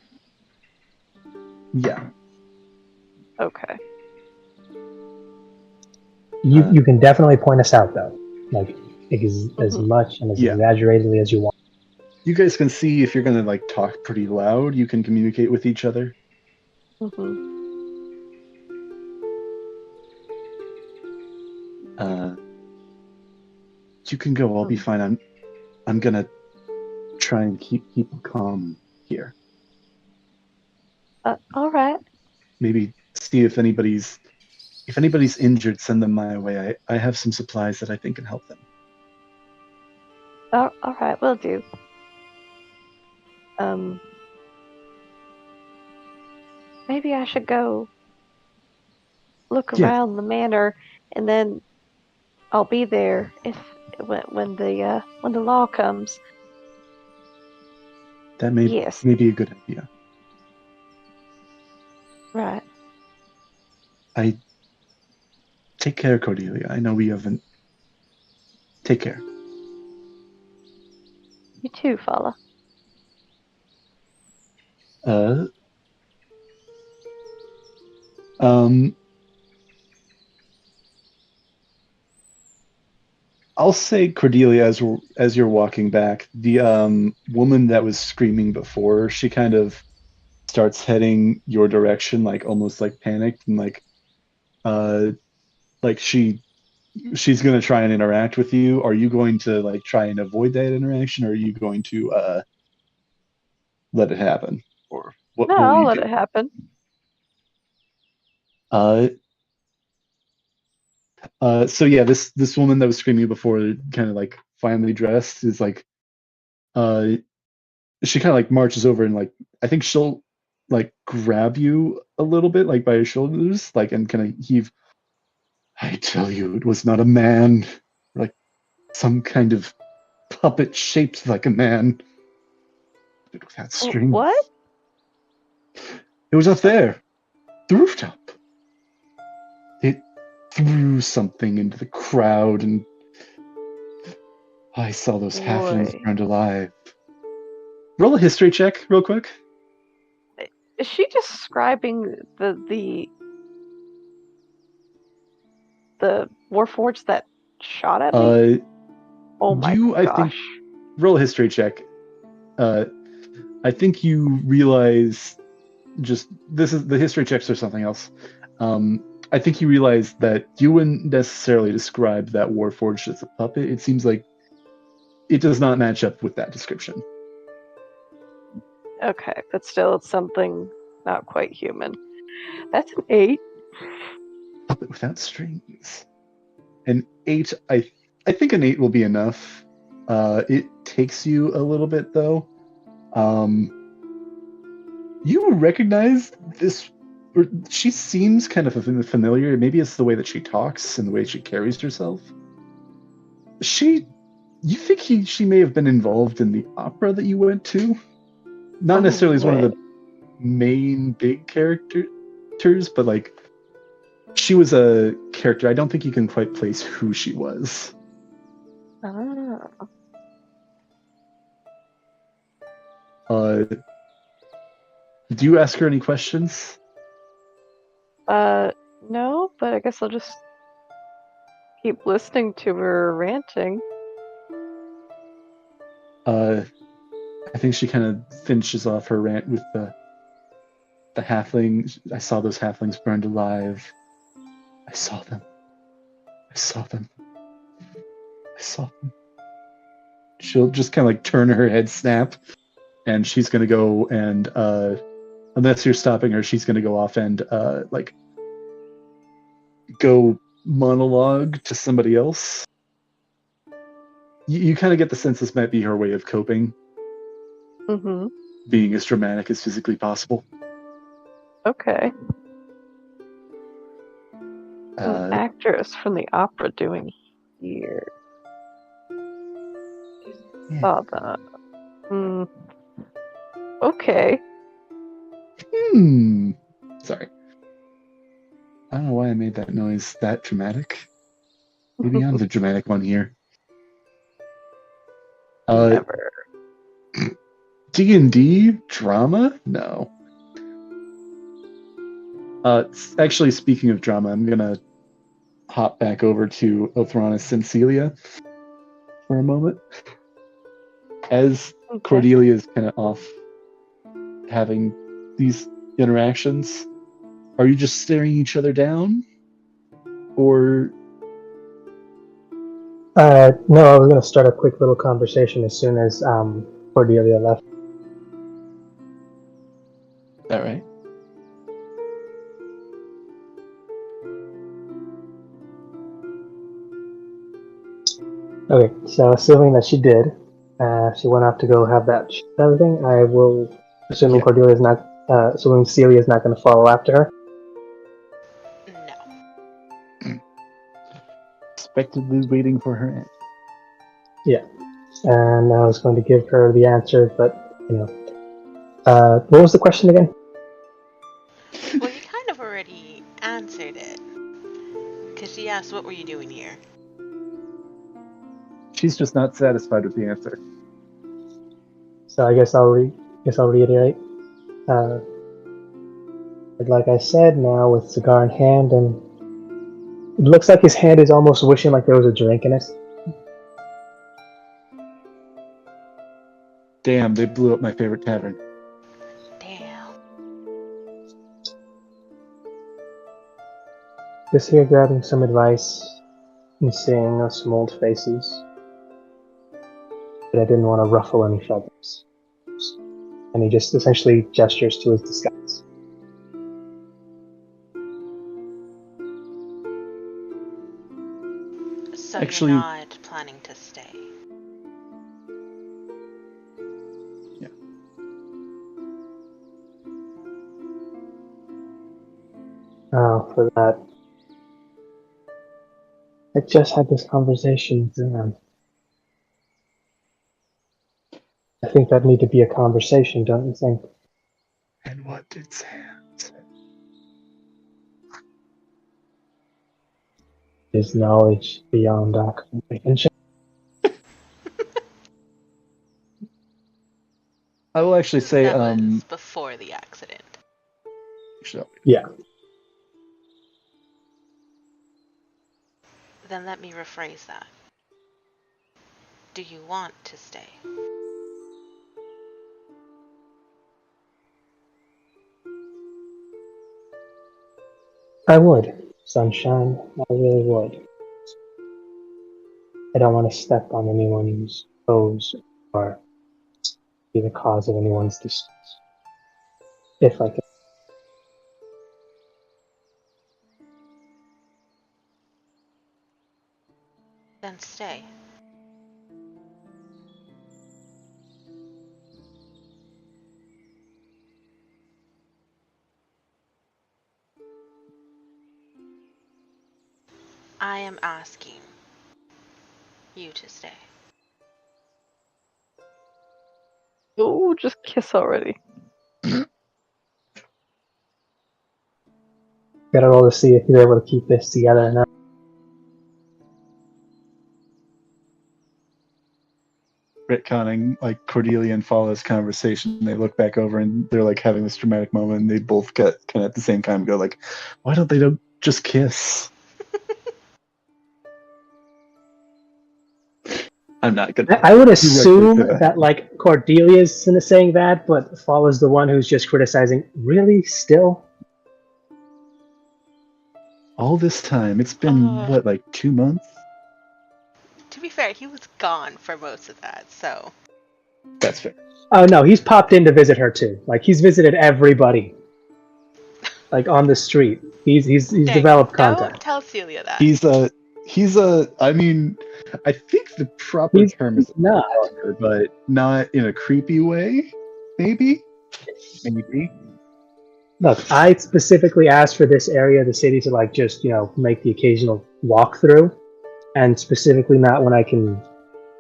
yeah. Okay. You can definitely point us out, though. Like, as much and as exaggeratedly as you want. You guys can see if you're going to, like, talk pretty loud, you can communicate with each other. Mm-hmm. You can go. I'll be fine. I'm gonna try and keep people calm here. All right. Maybe see if anybody's injured, send them my way. I have some supplies that I think can help them. All right, will do. Maybe I should go look around the manor, and then I'll be there when the law comes. That may be a good idea. Right. I take care, Cordelia. I know we haven't. Take care. You too, fella. I'll say, Cordelia, as you're walking back, the woman that was screaming before, she kind of starts heading your direction, like almost like panicked, and like she's gonna try and interact with you. Are you going to like try and avoid that interaction, or are you going to let it happen, or what? No, what will I'll you let do? it happen. So yeah, this woman that was screaming before, kind of like finally dressed, is like, she kind of like marches over and like I think she'll like grab you a little bit like by your shoulders, like, and kind of heave. I tell you, it was not a man, like some kind of puppet shaped like a man. It was that string. What? It was up there, the rooftop. It threw something into the crowd, and I saw those halflings burned alive. Roll a history check, real quick. Is she describing the warforged that shot at me? Oh my gosh! I think roll a history check. I think you realize just this is the history checks or something else. I think you realize that you wouldn't necessarily describe that warforged as a puppet. It seems like it does not match up with that description. Okay, but still, it's something not quite human. That's an 8. Puppet without strings. An 8. I think an 8 will be enough. It takes you a little bit though. You recognize this. Or she seems kind of familiar. Maybe it's the way that she talks and the way she carries herself. You think she may have been involved in the opera that you went to? Not necessarily as one of the main big characters, but like she was a character. I don't think you can quite place who she was. Do you ask her any questions? No, but I guess I'll just keep listening to her ranting. I think she kind of finishes off her rant with the halflings. I saw those halflings burned alive. I saw them. I saw them. I saw them. She'll just kind of like turn her head, snap, and she's gonna go and unless you're stopping her, she's gonna go off and like go monologue to somebody else. You kind of get the sense this might be her way of coping, being as dramatic as physically possible. Okay. An actress from the opera doing here. Yeah. Saw that. Okay. Sorry. I don't know why I made that noise that dramatic. Maybe I'm the dramatic one here. Never. D&D drama? No. Actually, speaking of drama, I'm gonna hop back over to Othronus and Celia for a moment. As Cordelia is kind of off having these interactions, are you just staring each other down? Or... No, I was going to start a quick little conversation as soon as Cordelia left. Is that right? Okay, so assuming that she did, she went off to go have that everything. I will, assuming Cordelia's not, assuming Celia's not going to follow after her. No. Expectedly waiting for her answer. Yeah, and I was going to give her the answer, but you know, what was the question again? Well, you kind of already answered it, because she asked, "What were you doing here?" She's just not satisfied with the answer. So I guess I'll reiterate. Like I said, now with cigar in hand, and it looks like his hand is almost wishing like there was a drink in it. Damn, they blew up my favorite tavern. Damn. Just here grabbing some advice and seeing some old faces. But I didn't want to ruffle any feathers. And he just essentially gestures to his disguise. So Actually, you're not planning to stay? Yeah. Oh, for that. I just had this conversation with them. I think that need to be a conversation, don't you think? And what did Sam say? Is knowledge beyond our comprehension? I will actually say, That was before the accident. Yeah. Then let me rephrase that. Do you want to stay? I would, sunshine. I really would. I don't want to step on anyone's toes or be the cause of anyone's distress. If I can. Then stay. I am asking you to stay. Oh, just kiss already. Gotta roll to see if you're able to keep this together or not. Retconning like Cordelia and Fala's conversation, they look back over and they're like having this dramatic moment, and they both get kind of at the same time go like, why don't they just kiss? I'm not gonna. I would assume that like Cordelia's saying that, but Fall is the one who's just criticizing. Really, still? All this time, it's been what, like 2 months? To be fair, he was gone for most of that, so. That's fair. Oh no, he's popped in to visit her too. Like he's visited everybody. Like on the street. He's Dang, developed don't contact. tell Celia that. I mean, I think the proper term is not, stalker, but not in a creepy way. Maybe. Look, I specifically asked for this area of the city to like just, make the occasional walkthrough, and specifically not when I can.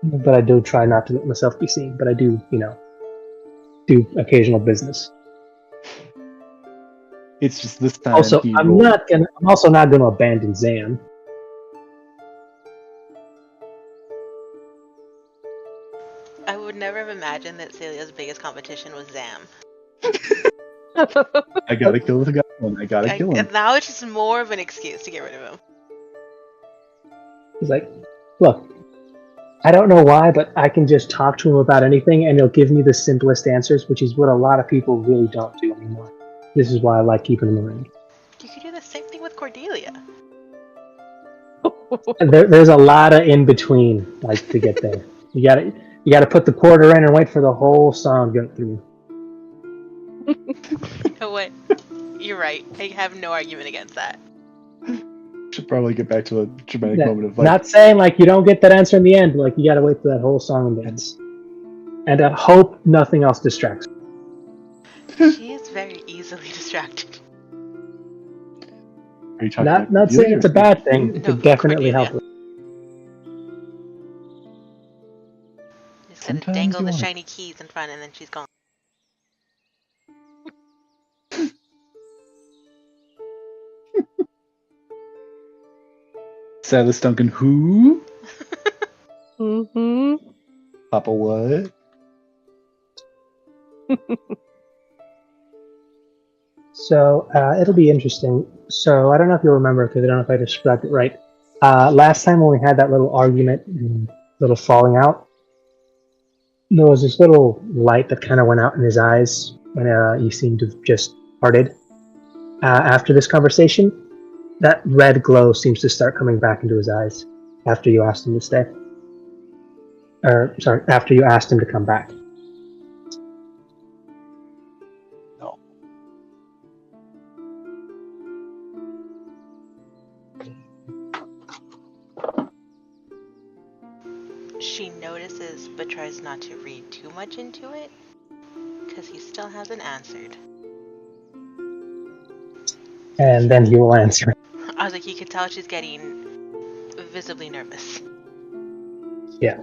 But I do try not to let myself be seen. But I do, do occasional business. It's just this time. Also, I'm also not gonna abandon Zam. I would never have imagined that Celia's biggest competition was Zam. I gotta kill the guy. I gotta kill him. Now it's just more of an excuse to get rid of him. He's like, look, I don't know why, but I can just talk to him about anything, and he'll give me the simplest answers, which is what a lot of people really don't do anymore. This is why I like keeping him around. You could do the same thing with Cordelia. There's a lot of in between, like to get there. You gotta put the quarter in and wait for the whole song to go through. You know what? You're right. I have no argument against that. Should probably get back to a dramatic moment of like. Not saying like you don't get that answer in the end, but like you gotta wait for that whole song and dance, and I hope nothing else distracts. She is very easily distracted. Are you talking not saying it's a bad thing. It could definitely Cordelia. help. Just gonna dangle the shiny keys in front, and then she's gone. Silas Duncan, who? Mm-hmm. Papa, what? So it'll be interesting. So I don't know if you'll remember, because I don't know if I described it right. Last time when we had that little argument, little falling out, there was this little light that kind of went out in his eyes when he seemed to have just parted. After this conversation, that red glow seems to start coming back into his eyes after you asked him to stay. After you asked him to come back. No. She notices but tries not to read too much into it, because he still hasn't answered. And then he will answer. I was like, you can tell she's getting visibly nervous. Yeah.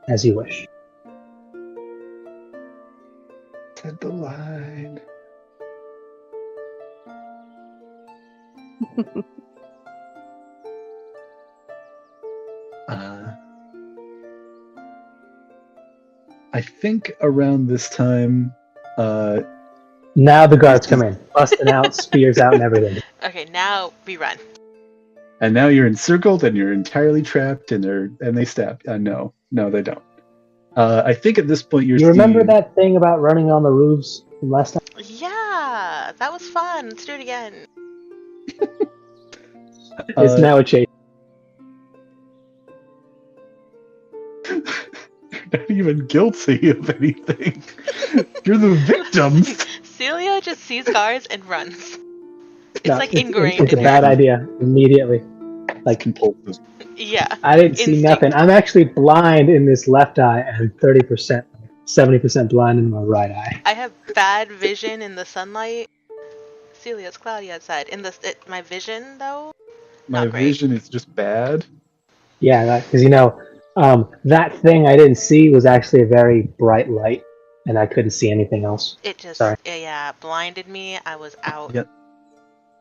As you wish. Said the line. I think around this time, now the guards come in, busting out, spears out, and everything. Okay, now we run. And now you're encircled and you're entirely trapped, and they stab. No, they don't. I think at this point You remember that thing about running on the roofs from last time? Yeah, that was fun. Let's do it again. It's now a chase. You're not even guilty of anything. You're the victims. Celia just sees guards and runs. It's ingrained. It's a bad idea immediately. Like compulsive. Yeah. I didn't see nothing. I'm actually blind in this left eye and 70% blind in my right eye. I have bad vision in the sunlight. Celia, it's cloudy outside. My vision though. My vision is just bad. Yeah, because that thing I didn't see was actually a very bright light, and I couldn't see anything else. It just blinded me. I was out. Yep.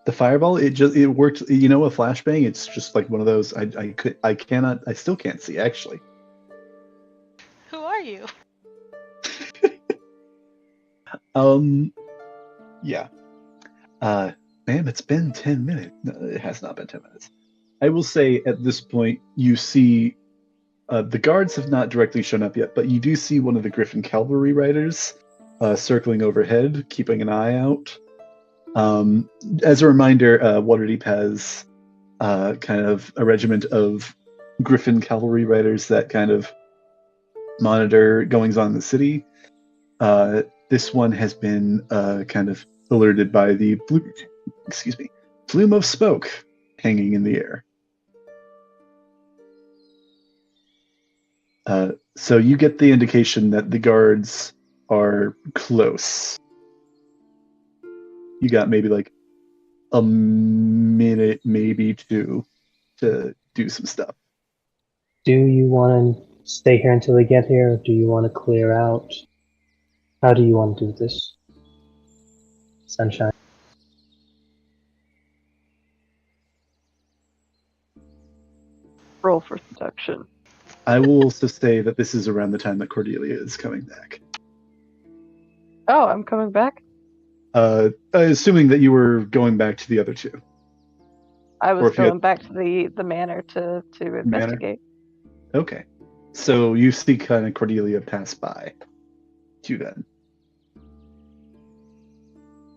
The fireball, it worked. A flashbang. It's just like one of those. I still can't see actually. Who are you? Yeah. Ma'am, it's been 10 minutes. No, it has not been 10 minutes. I will say at this point, you see the guards have not directly shown up yet, but you do see one of the Griffin cavalry riders circling overhead, keeping an eye out. As a reminder, Waterdeep has kind of a regiment of Griffin cavalry riders that kind of monitor goings on in the city. This one has been kind of alerted by the plume of smoke hanging in the air. So you get the indication that the guards are close. You got maybe like a minute, maybe two, to do some stuff. Do you want to stay here until they get here, or do you want to clear out? How do you want to do this? Sunshine. Roll for seduction. I will also say that this is around the time that Cordelia is coming back. Oh, I'm coming back? Assuming that you were going back to the other two. I was going back to the manor to investigate. Okay. So you see kind of Cordelia pass by you then.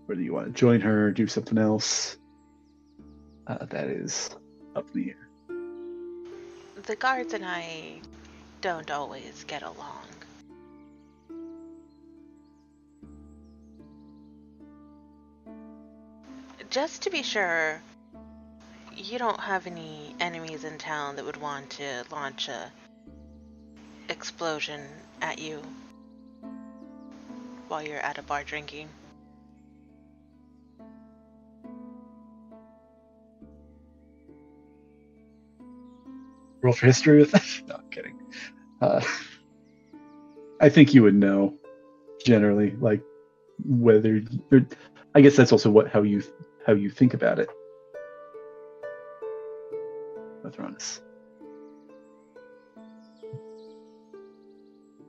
Whether you want to join her, do something else, that is up in the air. The guards and I don't always get along. Just to be sure, you don't have any enemies in town that would want to launch a explosion at you while you're at a bar drinking. Roll for history with that? No, I'm kidding. I think you would know, generally, like whether. I guess that's also how you think about it. Mathronis.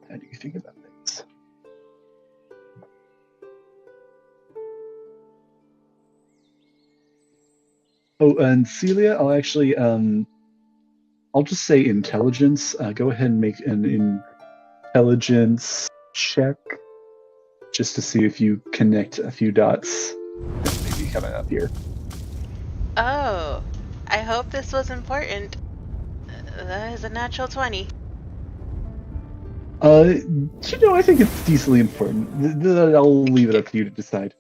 How do you think about things? Oh, and Celia, I'll actually I'll just say intelligence. Go ahead and make an intelligence check just to see if you connect a few dots that may be coming up here. Oh, I hope this was important. That is a natural 20. I think it's decently important. I'll leave it up to you to decide.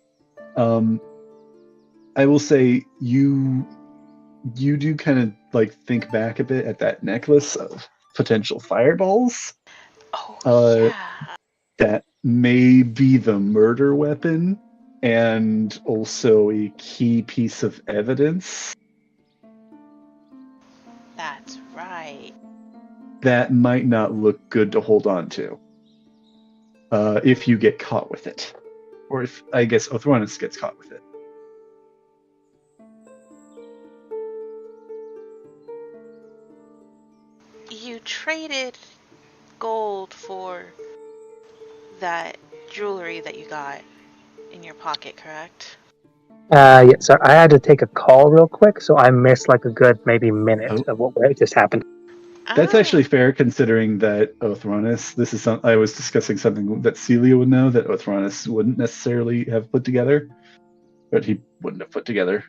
I will say you do kind of like think back a bit at that necklace of potential fireballs. Oh, yeah. That may be the murder weapon and also a key piece of evidence. That's right. That might not look good to hold on to if you get caught with it. Or if, I guess, Othronus gets caught with it. You traded gold for that jewelry that you got in your pocket, correct? Yeah, so I had to take a call real quick, so I missed like a good maybe minute of what just happened. That's actually fair, considering that Othronus, this is I was discussing something that Celia would know that Othronus wouldn't necessarily have put together, but he wouldn't have put together.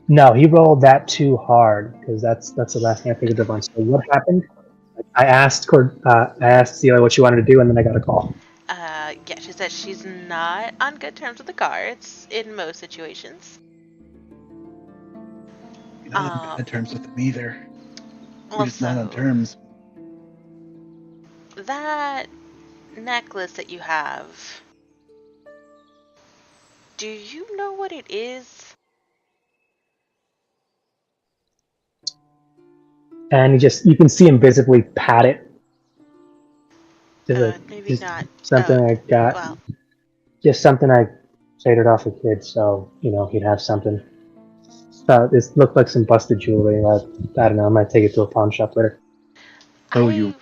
No, he rolled that too hard, because that's the last thing I figured of on. So what happened? I asked Celia what she wanted to do, and then I got a call. Yeah, she said she's not on good terms with the guards in most situations. You're not on bad terms with them either. Well, just not on terms. That necklace that you have, do you know what it is? And you can see him visibly pat it. Maybe not. Something I got. Well. Just something I traded off a kid, so he'd have something. So this looked like some busted jewelry. I don't know. I might take it to a pawn shop later. You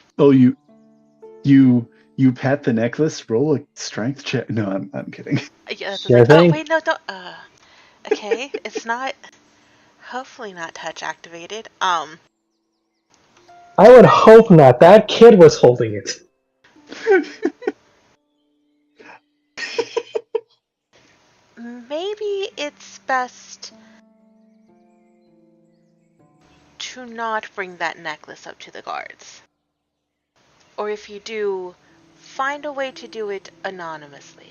pat the necklace. Roll a strength check. No, I'm kidding. Yeah, that's like, oh wait, no, don't. Okay, it's not. Hopefully not touch activated. I would hope not. That kid was holding it. Maybe it's best to not bring that necklace up to the guards. Or if you do, find a way to do it anonymously.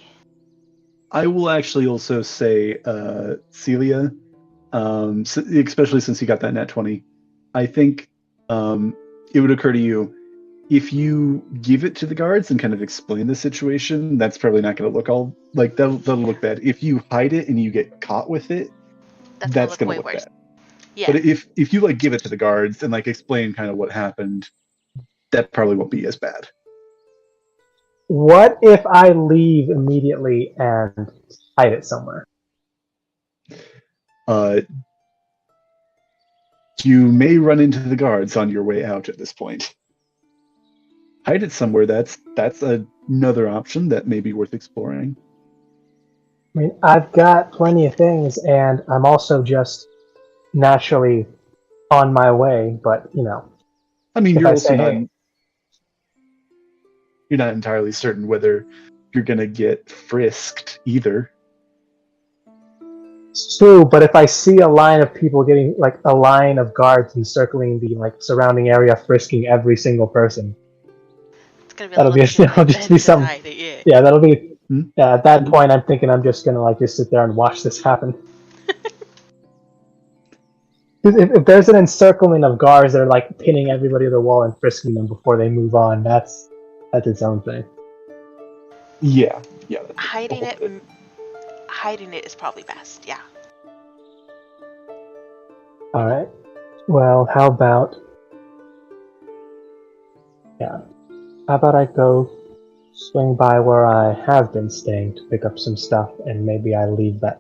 I will actually also say, Celia, especially since you got that nat 20, I think it would occur to you, if you give it to the guards and kind of explain the situation, that's probably not going to look all, like, that'll look bad. If you hide it and you get caught with it, that's going to look worse. bad. Yeah. But if you, like, give it to the guards and, like, explain kind of what happened, that probably won't be as bad. What if I leave immediately and hide it somewhere? You may run into the guards on your way out at this point. Hide it somewhere, that's another option that may be worth exploring. I mean, I've got plenty of things, and I'm also just naturally on my way, but, you know. I mean, you're also not... You're not entirely certain whether you're going to get frisked either. It's true, but if I see a line of people getting, like, a line of guards encircling the, like, surrounding area, frisking every single person, it's gonna be that'll just be some... Yeah, that'll be... Yeah, at that point, I'm thinking I'm just gonna, like, just sit there and watch this happen. If there's an encirclement of guards that are, like, pinning everybody to the wall and frisking them before they move on, that's its own thing. Yeah. Hiding it is probably best. Yeah. All right. Well, how about I go swing by where I have been staying to pick up some stuff, and maybe I leave that.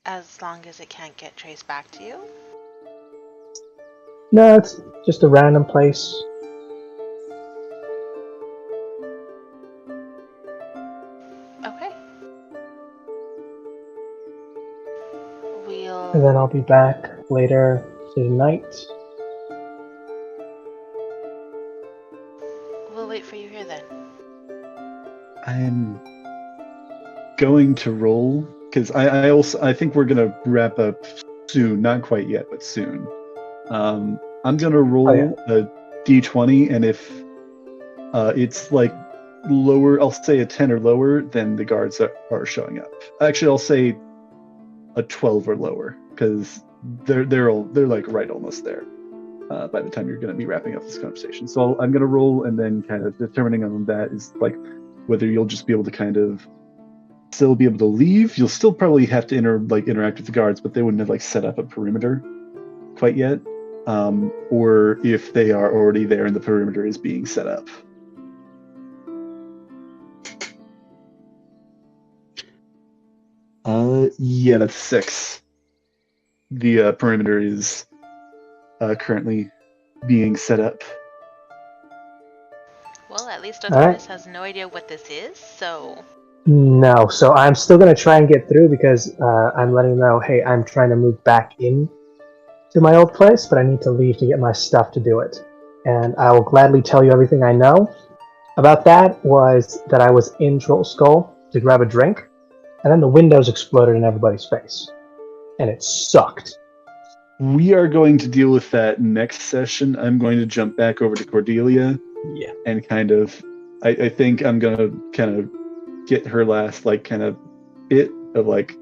As long as it can't get traced back to you. No, it's just a random place. Okay. And then I'll be back later tonight. We'll wait for you here then. I'm going to roll, because I think we're going to wrap up soon. Not quite yet, but soon. I'm going to roll a d20, and if it's like lower, I'll say a 10 or lower, then the guards are showing up. Actually, I'll say a 12 or lower, because they're like right almost there by the time you're going to be wrapping up this conversation. So I'm going to roll, and then kind of determining on that is like whether you'll just be able to kind of still be able to leave. You'll still probably have to interact with the guards, but they wouldn't have like set up a perimeter quite yet. Or if they are already there and the perimeter is being set up. Yeah, that's 6. The perimeter is currently being set up. Well, at least Otaris has no idea what this is, so... No, so I'm still going to try and get through, because I'm letting them know, hey, I'm trying to move back in to my old place, but I need to leave to get my stuff to do it. And I will gladly tell you everything I know. About that was that I was in Troll Skull to grab a drink, and then the windows exploded in everybody's face. And it sucked. We are going to deal with that next session. I'm going to jump back over to Cordelia. Yeah. And kind of, I think I'm going to kind of get her last, like, kind of bit of, like,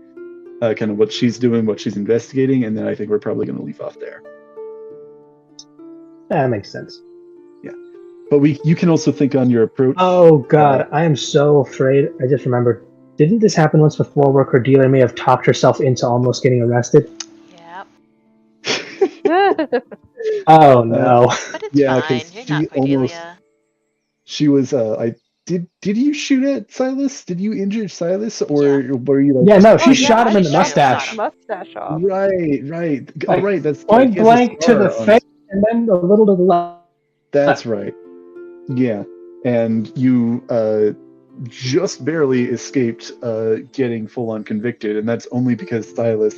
kind of what she's doing, what she's investigating, and then I think we're probably going to leave off there. That makes sense. Yeah. But you can also think on your approach. Oh, God, I am so afraid. I just remembered. Didn't this happen once before where Cordelia may have talked herself into almost getting arrested? Yep. Oh, no. But it's fine. You're not Cordelia. She was, Did you shoot at Silas? Did you injure Silas, or were you like? Yeah, no, she shot him in the mustache. Mustache off. Right. Like, right. That's point blank to the face, and then a little to the left. That's right. Yeah. and you just barely escaped getting full-on convicted, and that's only because Silas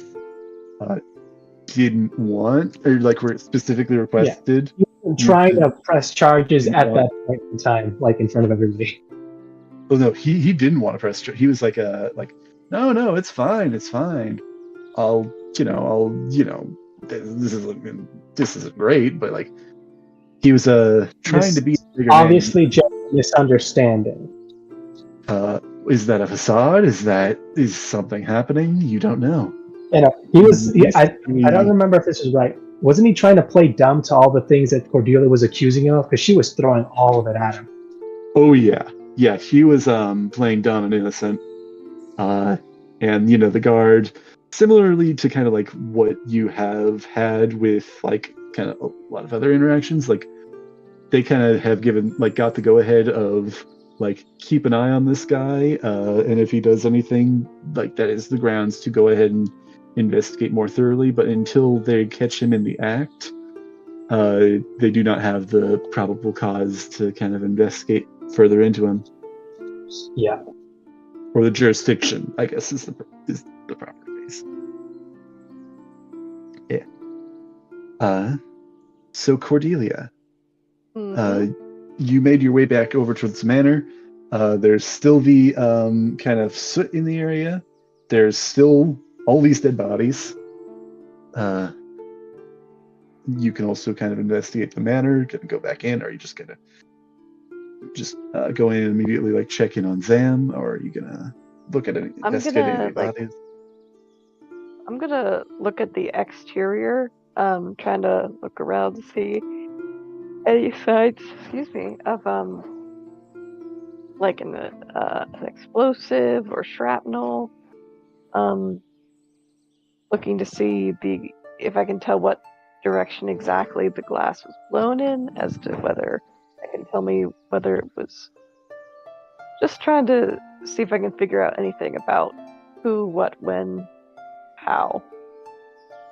didn't want, or like were specifically requested. He wasn't trying to press charges at that point in time, like in front of everybody. Oh no, he didn't want to press. He was like no, it's fine, I'll this isn't great, but like he was trying to be a bigger obviously man. just a misunderstanding. Is that a facade? Is something happening? You don't know. You know, he was. I don't remember if this is right. Wasn't he trying to play dumb to all the things that Cordelia was accusing him of? Because she was throwing all of it at him. Oh yeah, he was playing dumb and innocent. And the guard, similarly to kind of like what you have had with like kind of a lot of other interactions, like they kind of have got the go ahead of like keep an eye on this guy, and if he does anything, like that is the grounds to go ahead and investigate more thoroughly. But until they catch him in the act, they do not have the probable cause to kind of investigate further into him. Yeah. Or the jurisdiction, I guess, is the proper phrase. Yeah. So Cordelia, you made your way back over towards the manor. There's still the kind of soot in the area. There's still all these dead bodies. You can also kind of investigate the manor. Gonna go back in, or are you just gonna go in and immediately like check in on Zam, or are you gonna look at any bodies? I'm gonna look at the exterior, trying to look around to see any signs, of like an explosive or shrapnel. Looking to see if I can tell what direction exactly the glass was blown in, as to whether it can tell me whether it was. Just trying to see if I can figure out anything about who, what, when, how.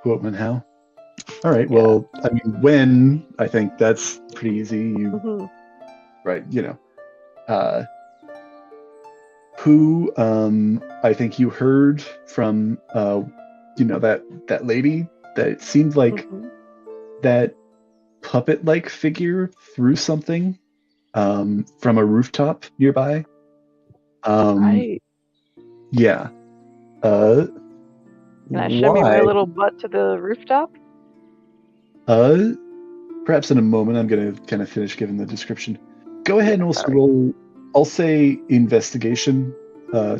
Who, what, when, how? All right. Well, I mean, when, I think that's pretty easy. Right. Who? I think you heard from that lady that it seemed like that puppet-like figure threw something from a rooftop nearby. Right. Yeah. Can I shimmy my little butt to the rooftop? Perhaps in a moment. I'm gonna kind of finish giving the description. Go ahead and also roll. I'll say investigation.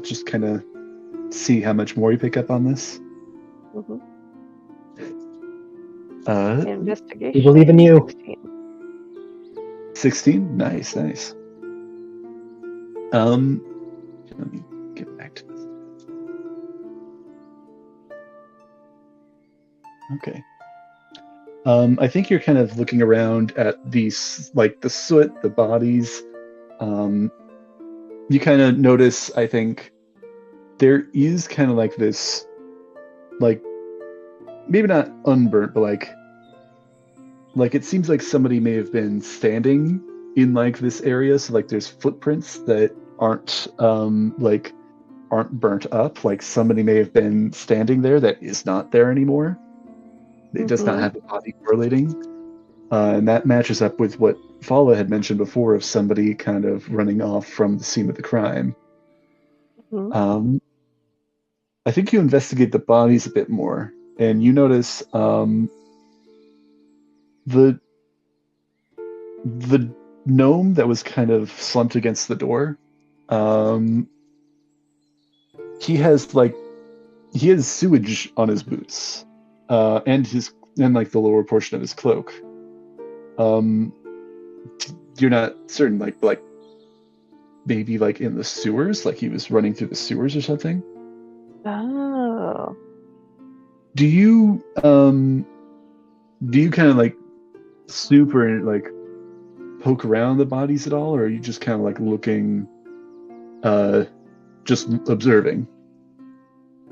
Just kind of see how much more you pick up on this. Investigation. We believe in you. 16? Nice. Let me get back to this. Okay. I think you're kind of looking around at these, like the soot, the bodies. You kind of notice, I think, there is kind of like this, like, maybe not unburnt, but like it seems like somebody may have been standing in like this area. So like there's footprints that aren't burnt up. Like somebody may have been standing there that is not there anymore. It does not have the body correlating. And that matches up with what Fala had mentioned before of somebody kind of running off from the scene of the crime. I think you investigate the bodies a bit more, and you notice the gnome that was kind of slumped against the door. He has sewage on his boots, and like the lower portion of his cloak. You're not certain, like maybe like in the sewers, like he was running through the sewers or something. Oh. Do you kind of like super like poke around the bodies at all, or are you just kind of like looking, just observing?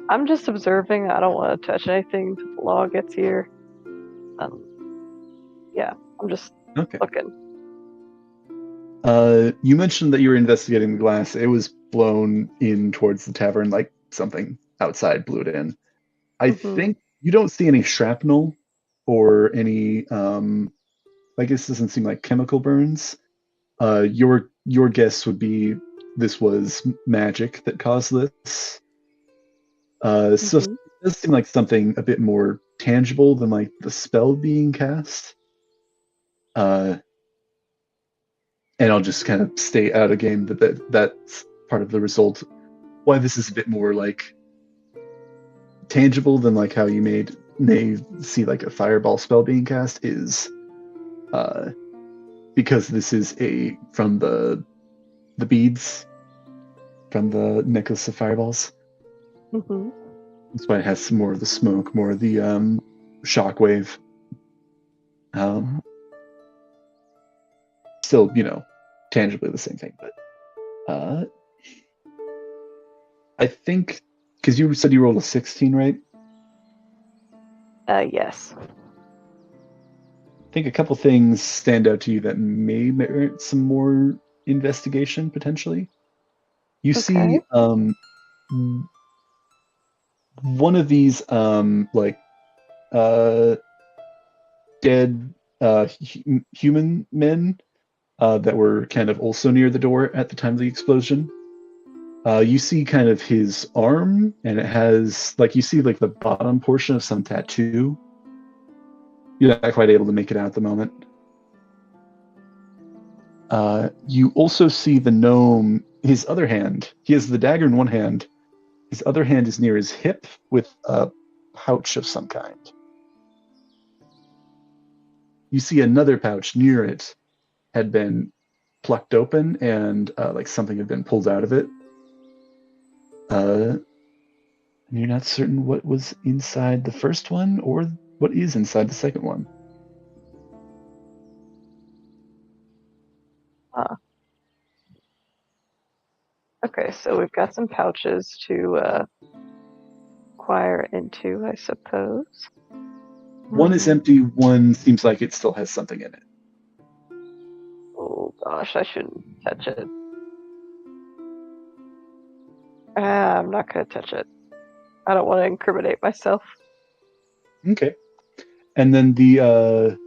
I'm just observing. I don't want to touch anything until the law gets here. Yeah, I'm just looking. You mentioned that you were investigating the glass. It was blown in towards the tavern, like something outside blew it in. I think you don't see any shrapnel or any. I guess this doesn't seem like chemical burns. Your guess would be this was magic that caused this. So it does seem like something a bit more tangible than like the spell being cast. And I'll just kind of stay out of game that's part of the result. Why this is a bit more like tangible than like how you may see like a fireball spell being cast is because this is from the beads from the necklace of fireballs. That's why it has some more of the smoke, more of the shockwave. Still, tangibly the same thing, but I think because you said you rolled a 16, right? Yes. I think a couple things stand out to you that may merit some more investigation potentially. You see one of these dead human men that were kind of also near the door at the time of the explosion. You see kind of his arm, and it has you see the bottom portion of some tattoo. You're not quite able to make it out at the moment. You also see the gnome, his other hand. He has the dagger in one hand. His other hand is near his hip with a pouch of some kind. You see another pouch near it had been plucked open and something had been pulled out of it. And you're not certain what was inside the first one or what is inside the second one. Okay, so we've got some pouches to acquire into, I suppose. One is empty, one seems like it still has something in it. Oh gosh, I shouldn't touch it. I'm not gonna touch it. I don't want to incriminate myself. Okay. And then the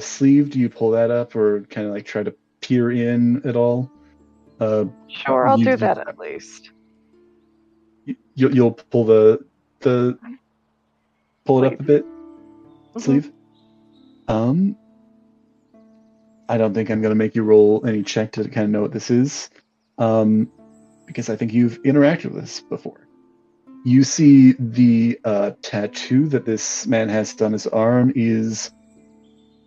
sleeve, do you pull that up or kind of try to peer in at all? Sure, I'll do that at least. You'll pull pull it up a bit, sleeve. I don't think I'm going to make you roll any check to kind of know what this is, because I think you've interacted with this before. You see the tattoo that this man has on his arm is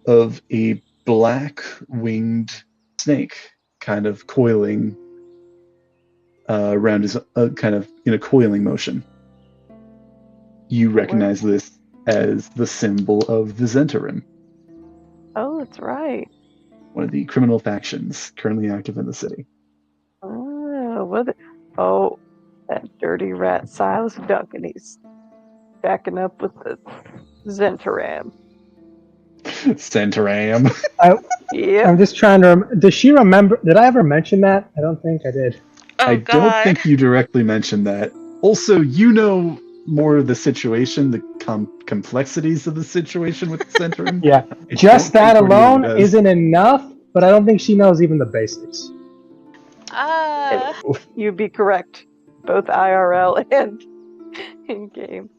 of a black winged snake, kind of coiling around his kind of in a coiling motion. You recognize this as the symbol of the Zentarim. Oh, that's right. One of the criminal factions currently active in the city. Oh, that dirty rat Silas Duncan. He's backing up with the Zentarim. Zentarim. Yeah. I'm just trying to. Does she remember? Did I ever mention that? I don't think I did. Oh, I God. don't think you directly mentioned that. Also, you know more of the situation, the complexities of the situation with the Zentarim. Yeah, just that alone isn't enough, but I don't think she knows even the basics. You'd be correct, both IRL and in game.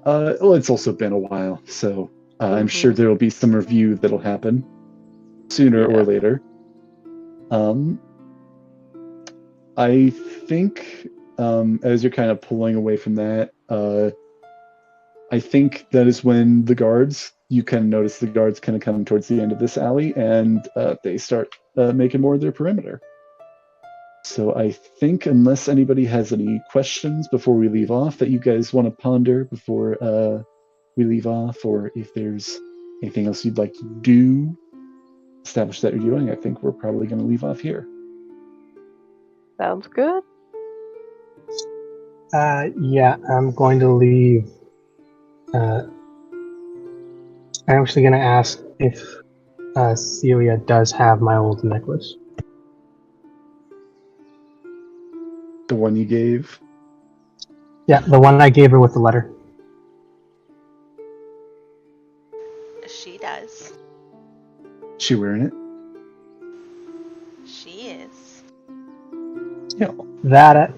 Well, it's also been a while, so I'm sure there will be some review that'll happen sooner or later. I think as you're kind of pulling away from that, I think that is when you can notice the guards kind of come towards the end of this alley, and they start making more of their perimeter. So I think, unless anybody has any questions before we leave off that you guys want to ponder before we leave off, or if there's anything else you'd like to do, establish that you're doing, I think we're probably going to leave off here. Sounds good. Yeah, I'm going to leave. I I'm actually going to ask if Celia does have my old necklace. The one you gave? Yeah, the one I gave her with the letter. She does. She wearing it? She is. Yeah. That'll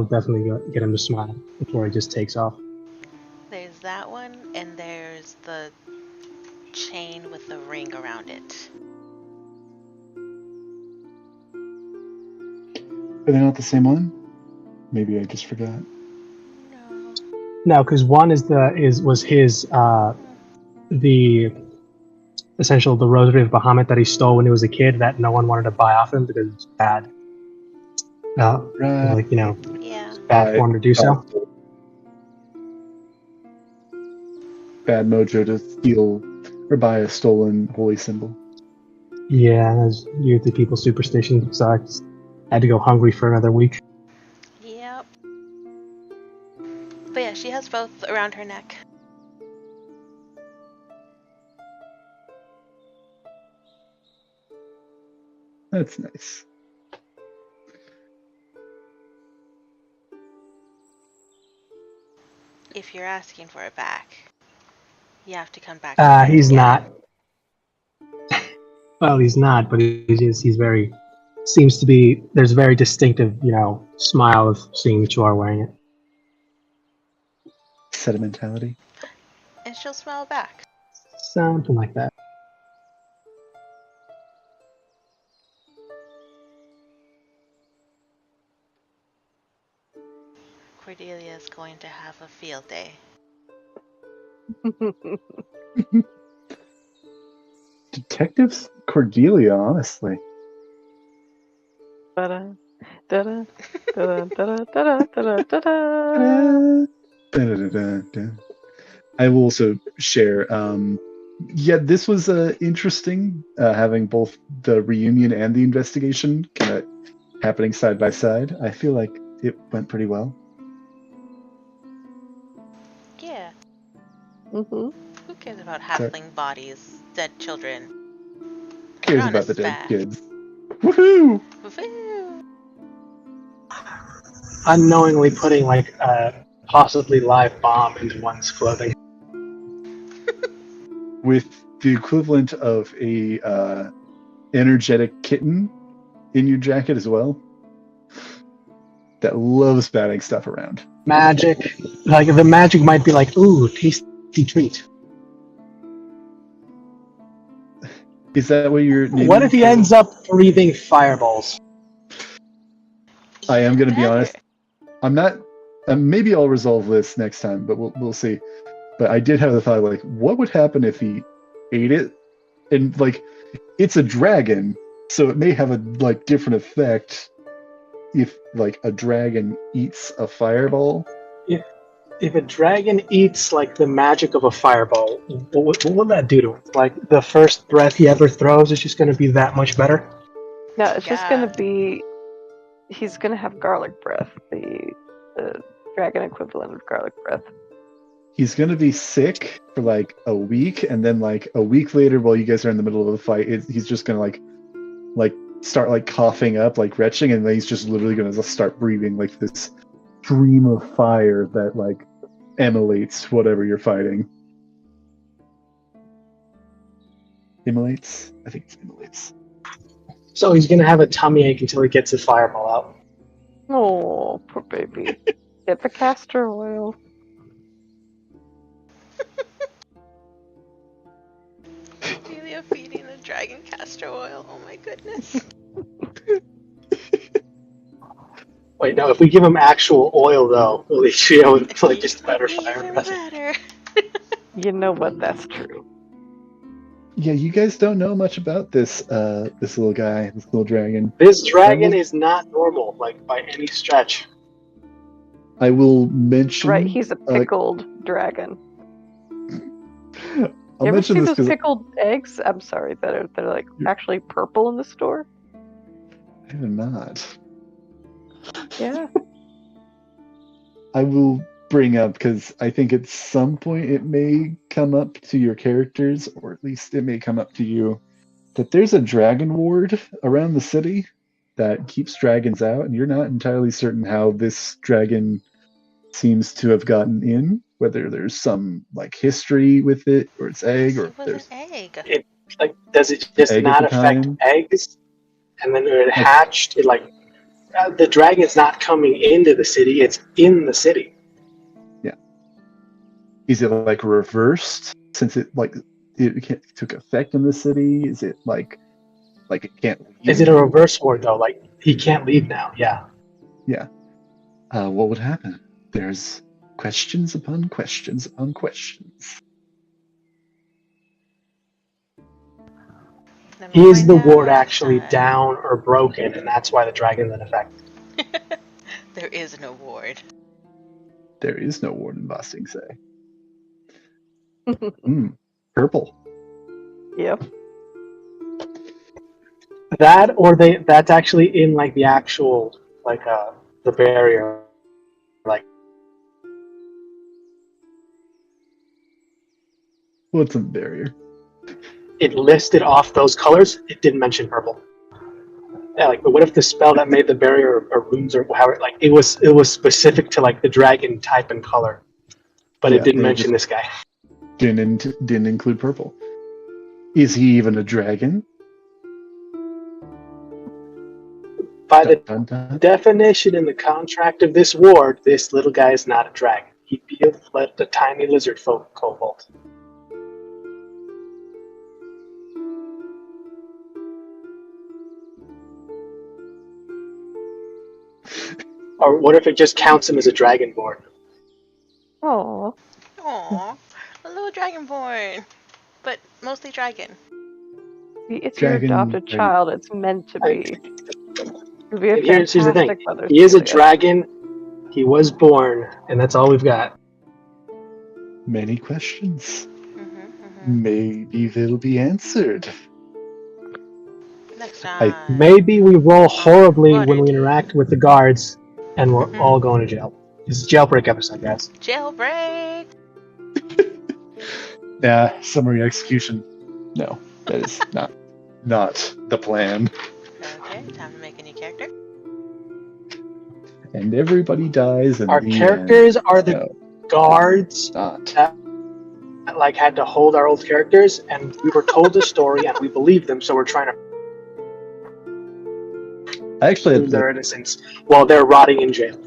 definitely get him to smile before he just takes off. There's that one, and there's the chain with the ring around it. Are they not the same one? Maybe I just forgot. No. No, because one was his the essential the Rosary of Bahamut that he stole when he was a kid that no one wanted to buy off him because it's bad. Right. Yeah. Bad form to do so. Bad mojo to steal or buy a stolen holy symbol. Yeah, that's usually people's superstition. So I just had to go hungry for another week. Yep. But yeah, she has both around her neck. That's nice. If you're asking for it back, you have to come back. He's not. Well, he's not, but he's very. Seems to be. There's a very distinctive, smile of seeing that you are wearing it. Sentimentality. And she'll smile back. Something like that. Cordelia is going to have a field day. Detectives Cordelia, honestly. Da-da, da-da, da-da, da-da, da-da, da-da, da-da. I will also share. This was interesting having both the reunion and the investigation kind of happening side by side. I feel like it went pretty well. Yeah. Mm-hmm. Who cares about halfling bodies, dead children? Who cares about the dead bad. kids? Woohoo! Woohoo! Unknowingly putting like a possibly live bomb into one's clothing. With the equivalent of a energetic kitten in your jacket as well. That loves batting stuff around. Magic, like the magic might be like, ooh, tasty treat. Is that what you're naming? What if he ends up breathing fireballs? I am going to be Better. honest. I'm not. Maybe I'll resolve this next time, but we'll see. But I did have the thought, like, what would happen if he ate it? And like, it's a dragon, so it may have a different effect if like a dragon eats a fireball. If a dragon eats like the magic of a fireball, what will that do to him? Like the first breath he ever throws is just going to be that much better. No, it's just gonna be. He's gonna have garlic breath, the dragon equivalent of garlic breath. He's gonna be sick for like a week, and then like a week later, while you guys are in the middle of the fight, he's just gonna like start like coughing up, like retching, and then he's just literally gonna just start breathing like this stream of fire that like emulates whatever you're fighting. Immolates? I think it's immolates. So he's going to have a tummy ache until he gets his fireball out. Oh, poor baby. Get the castor oil. Cordelia feeding the dragon castor oil. Oh my goodness. Wait, no, if we give him actual oil, though, will he be able to like just better fire Even breath? better. You know what? That's true. Yeah, you guys don't know much about this little guy, this little dragon. This dragon is not normal, like by any stretch. I will mention. Right, he's a pickled dragon. I'll You ever mention see this those because pickled eggs? I'm sorry, that are like actually purple in the store. I am not. Yeah. I will bring up, because I think at some point it may come up to your characters, or at least it may come up to you, that there's a dragon ward around the city that keeps dragons out, and you're not entirely certain how this dragon seems to have gotten in, whether there's some like history with it, or its egg, or It was there's an egg. It like does it just egg not at the affect time. eggs? And then when it hatched, it like the dragon's not coming into the city; it's in the city. Is it like reversed since it took effect in the city? Is it like it can't leave? Is it a reverse ward though? Like he can't leave now. Yeah. Yeah. What would happen? There's questions upon questions upon questions. Let me Is find the out ward next actually time. down or broken, and that's why the dragon's in effect? There is no ward. There is no ward in Boston, say. Purple. Yep. That or that's actually in like the actual like the barrier. Like What's a barrier? it listed off those colors, it didn't mention purple. Yeah, like, but what if the spell that made the barrier or runes or however, like it was specific to like the dragon type and color, but it didn't mention this guy. Didn't include purple. Is he even a dragon? By the definition in the contract of this ward, this little guy is not a dragon. He'd be a tiny lizard folk kobold. Or what if it just counts him as a dragonborn? Oh. Aww, a little dragonborn, but mostly dragon. It's Dragon, your adopted right. child. It's meant to be. It'd be a Here's the thing. fantastic mother. He is a dragon. He was born, and that's all we've got. Many questions. Maybe they'll be answered. Next time. Maybe we roll horribly when we interact with the guards, and we're all going to jail. This is a jailbreak episode, guys. Jailbreak. Summary execution. No, that is not the plan. Okay, time to make a new character. And everybody dies. And our characters are the guards that like had to hold our old characters, and we were told the story and we believed them, so we're trying to prove their innocence while they're rotting in jail.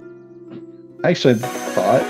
I actually thought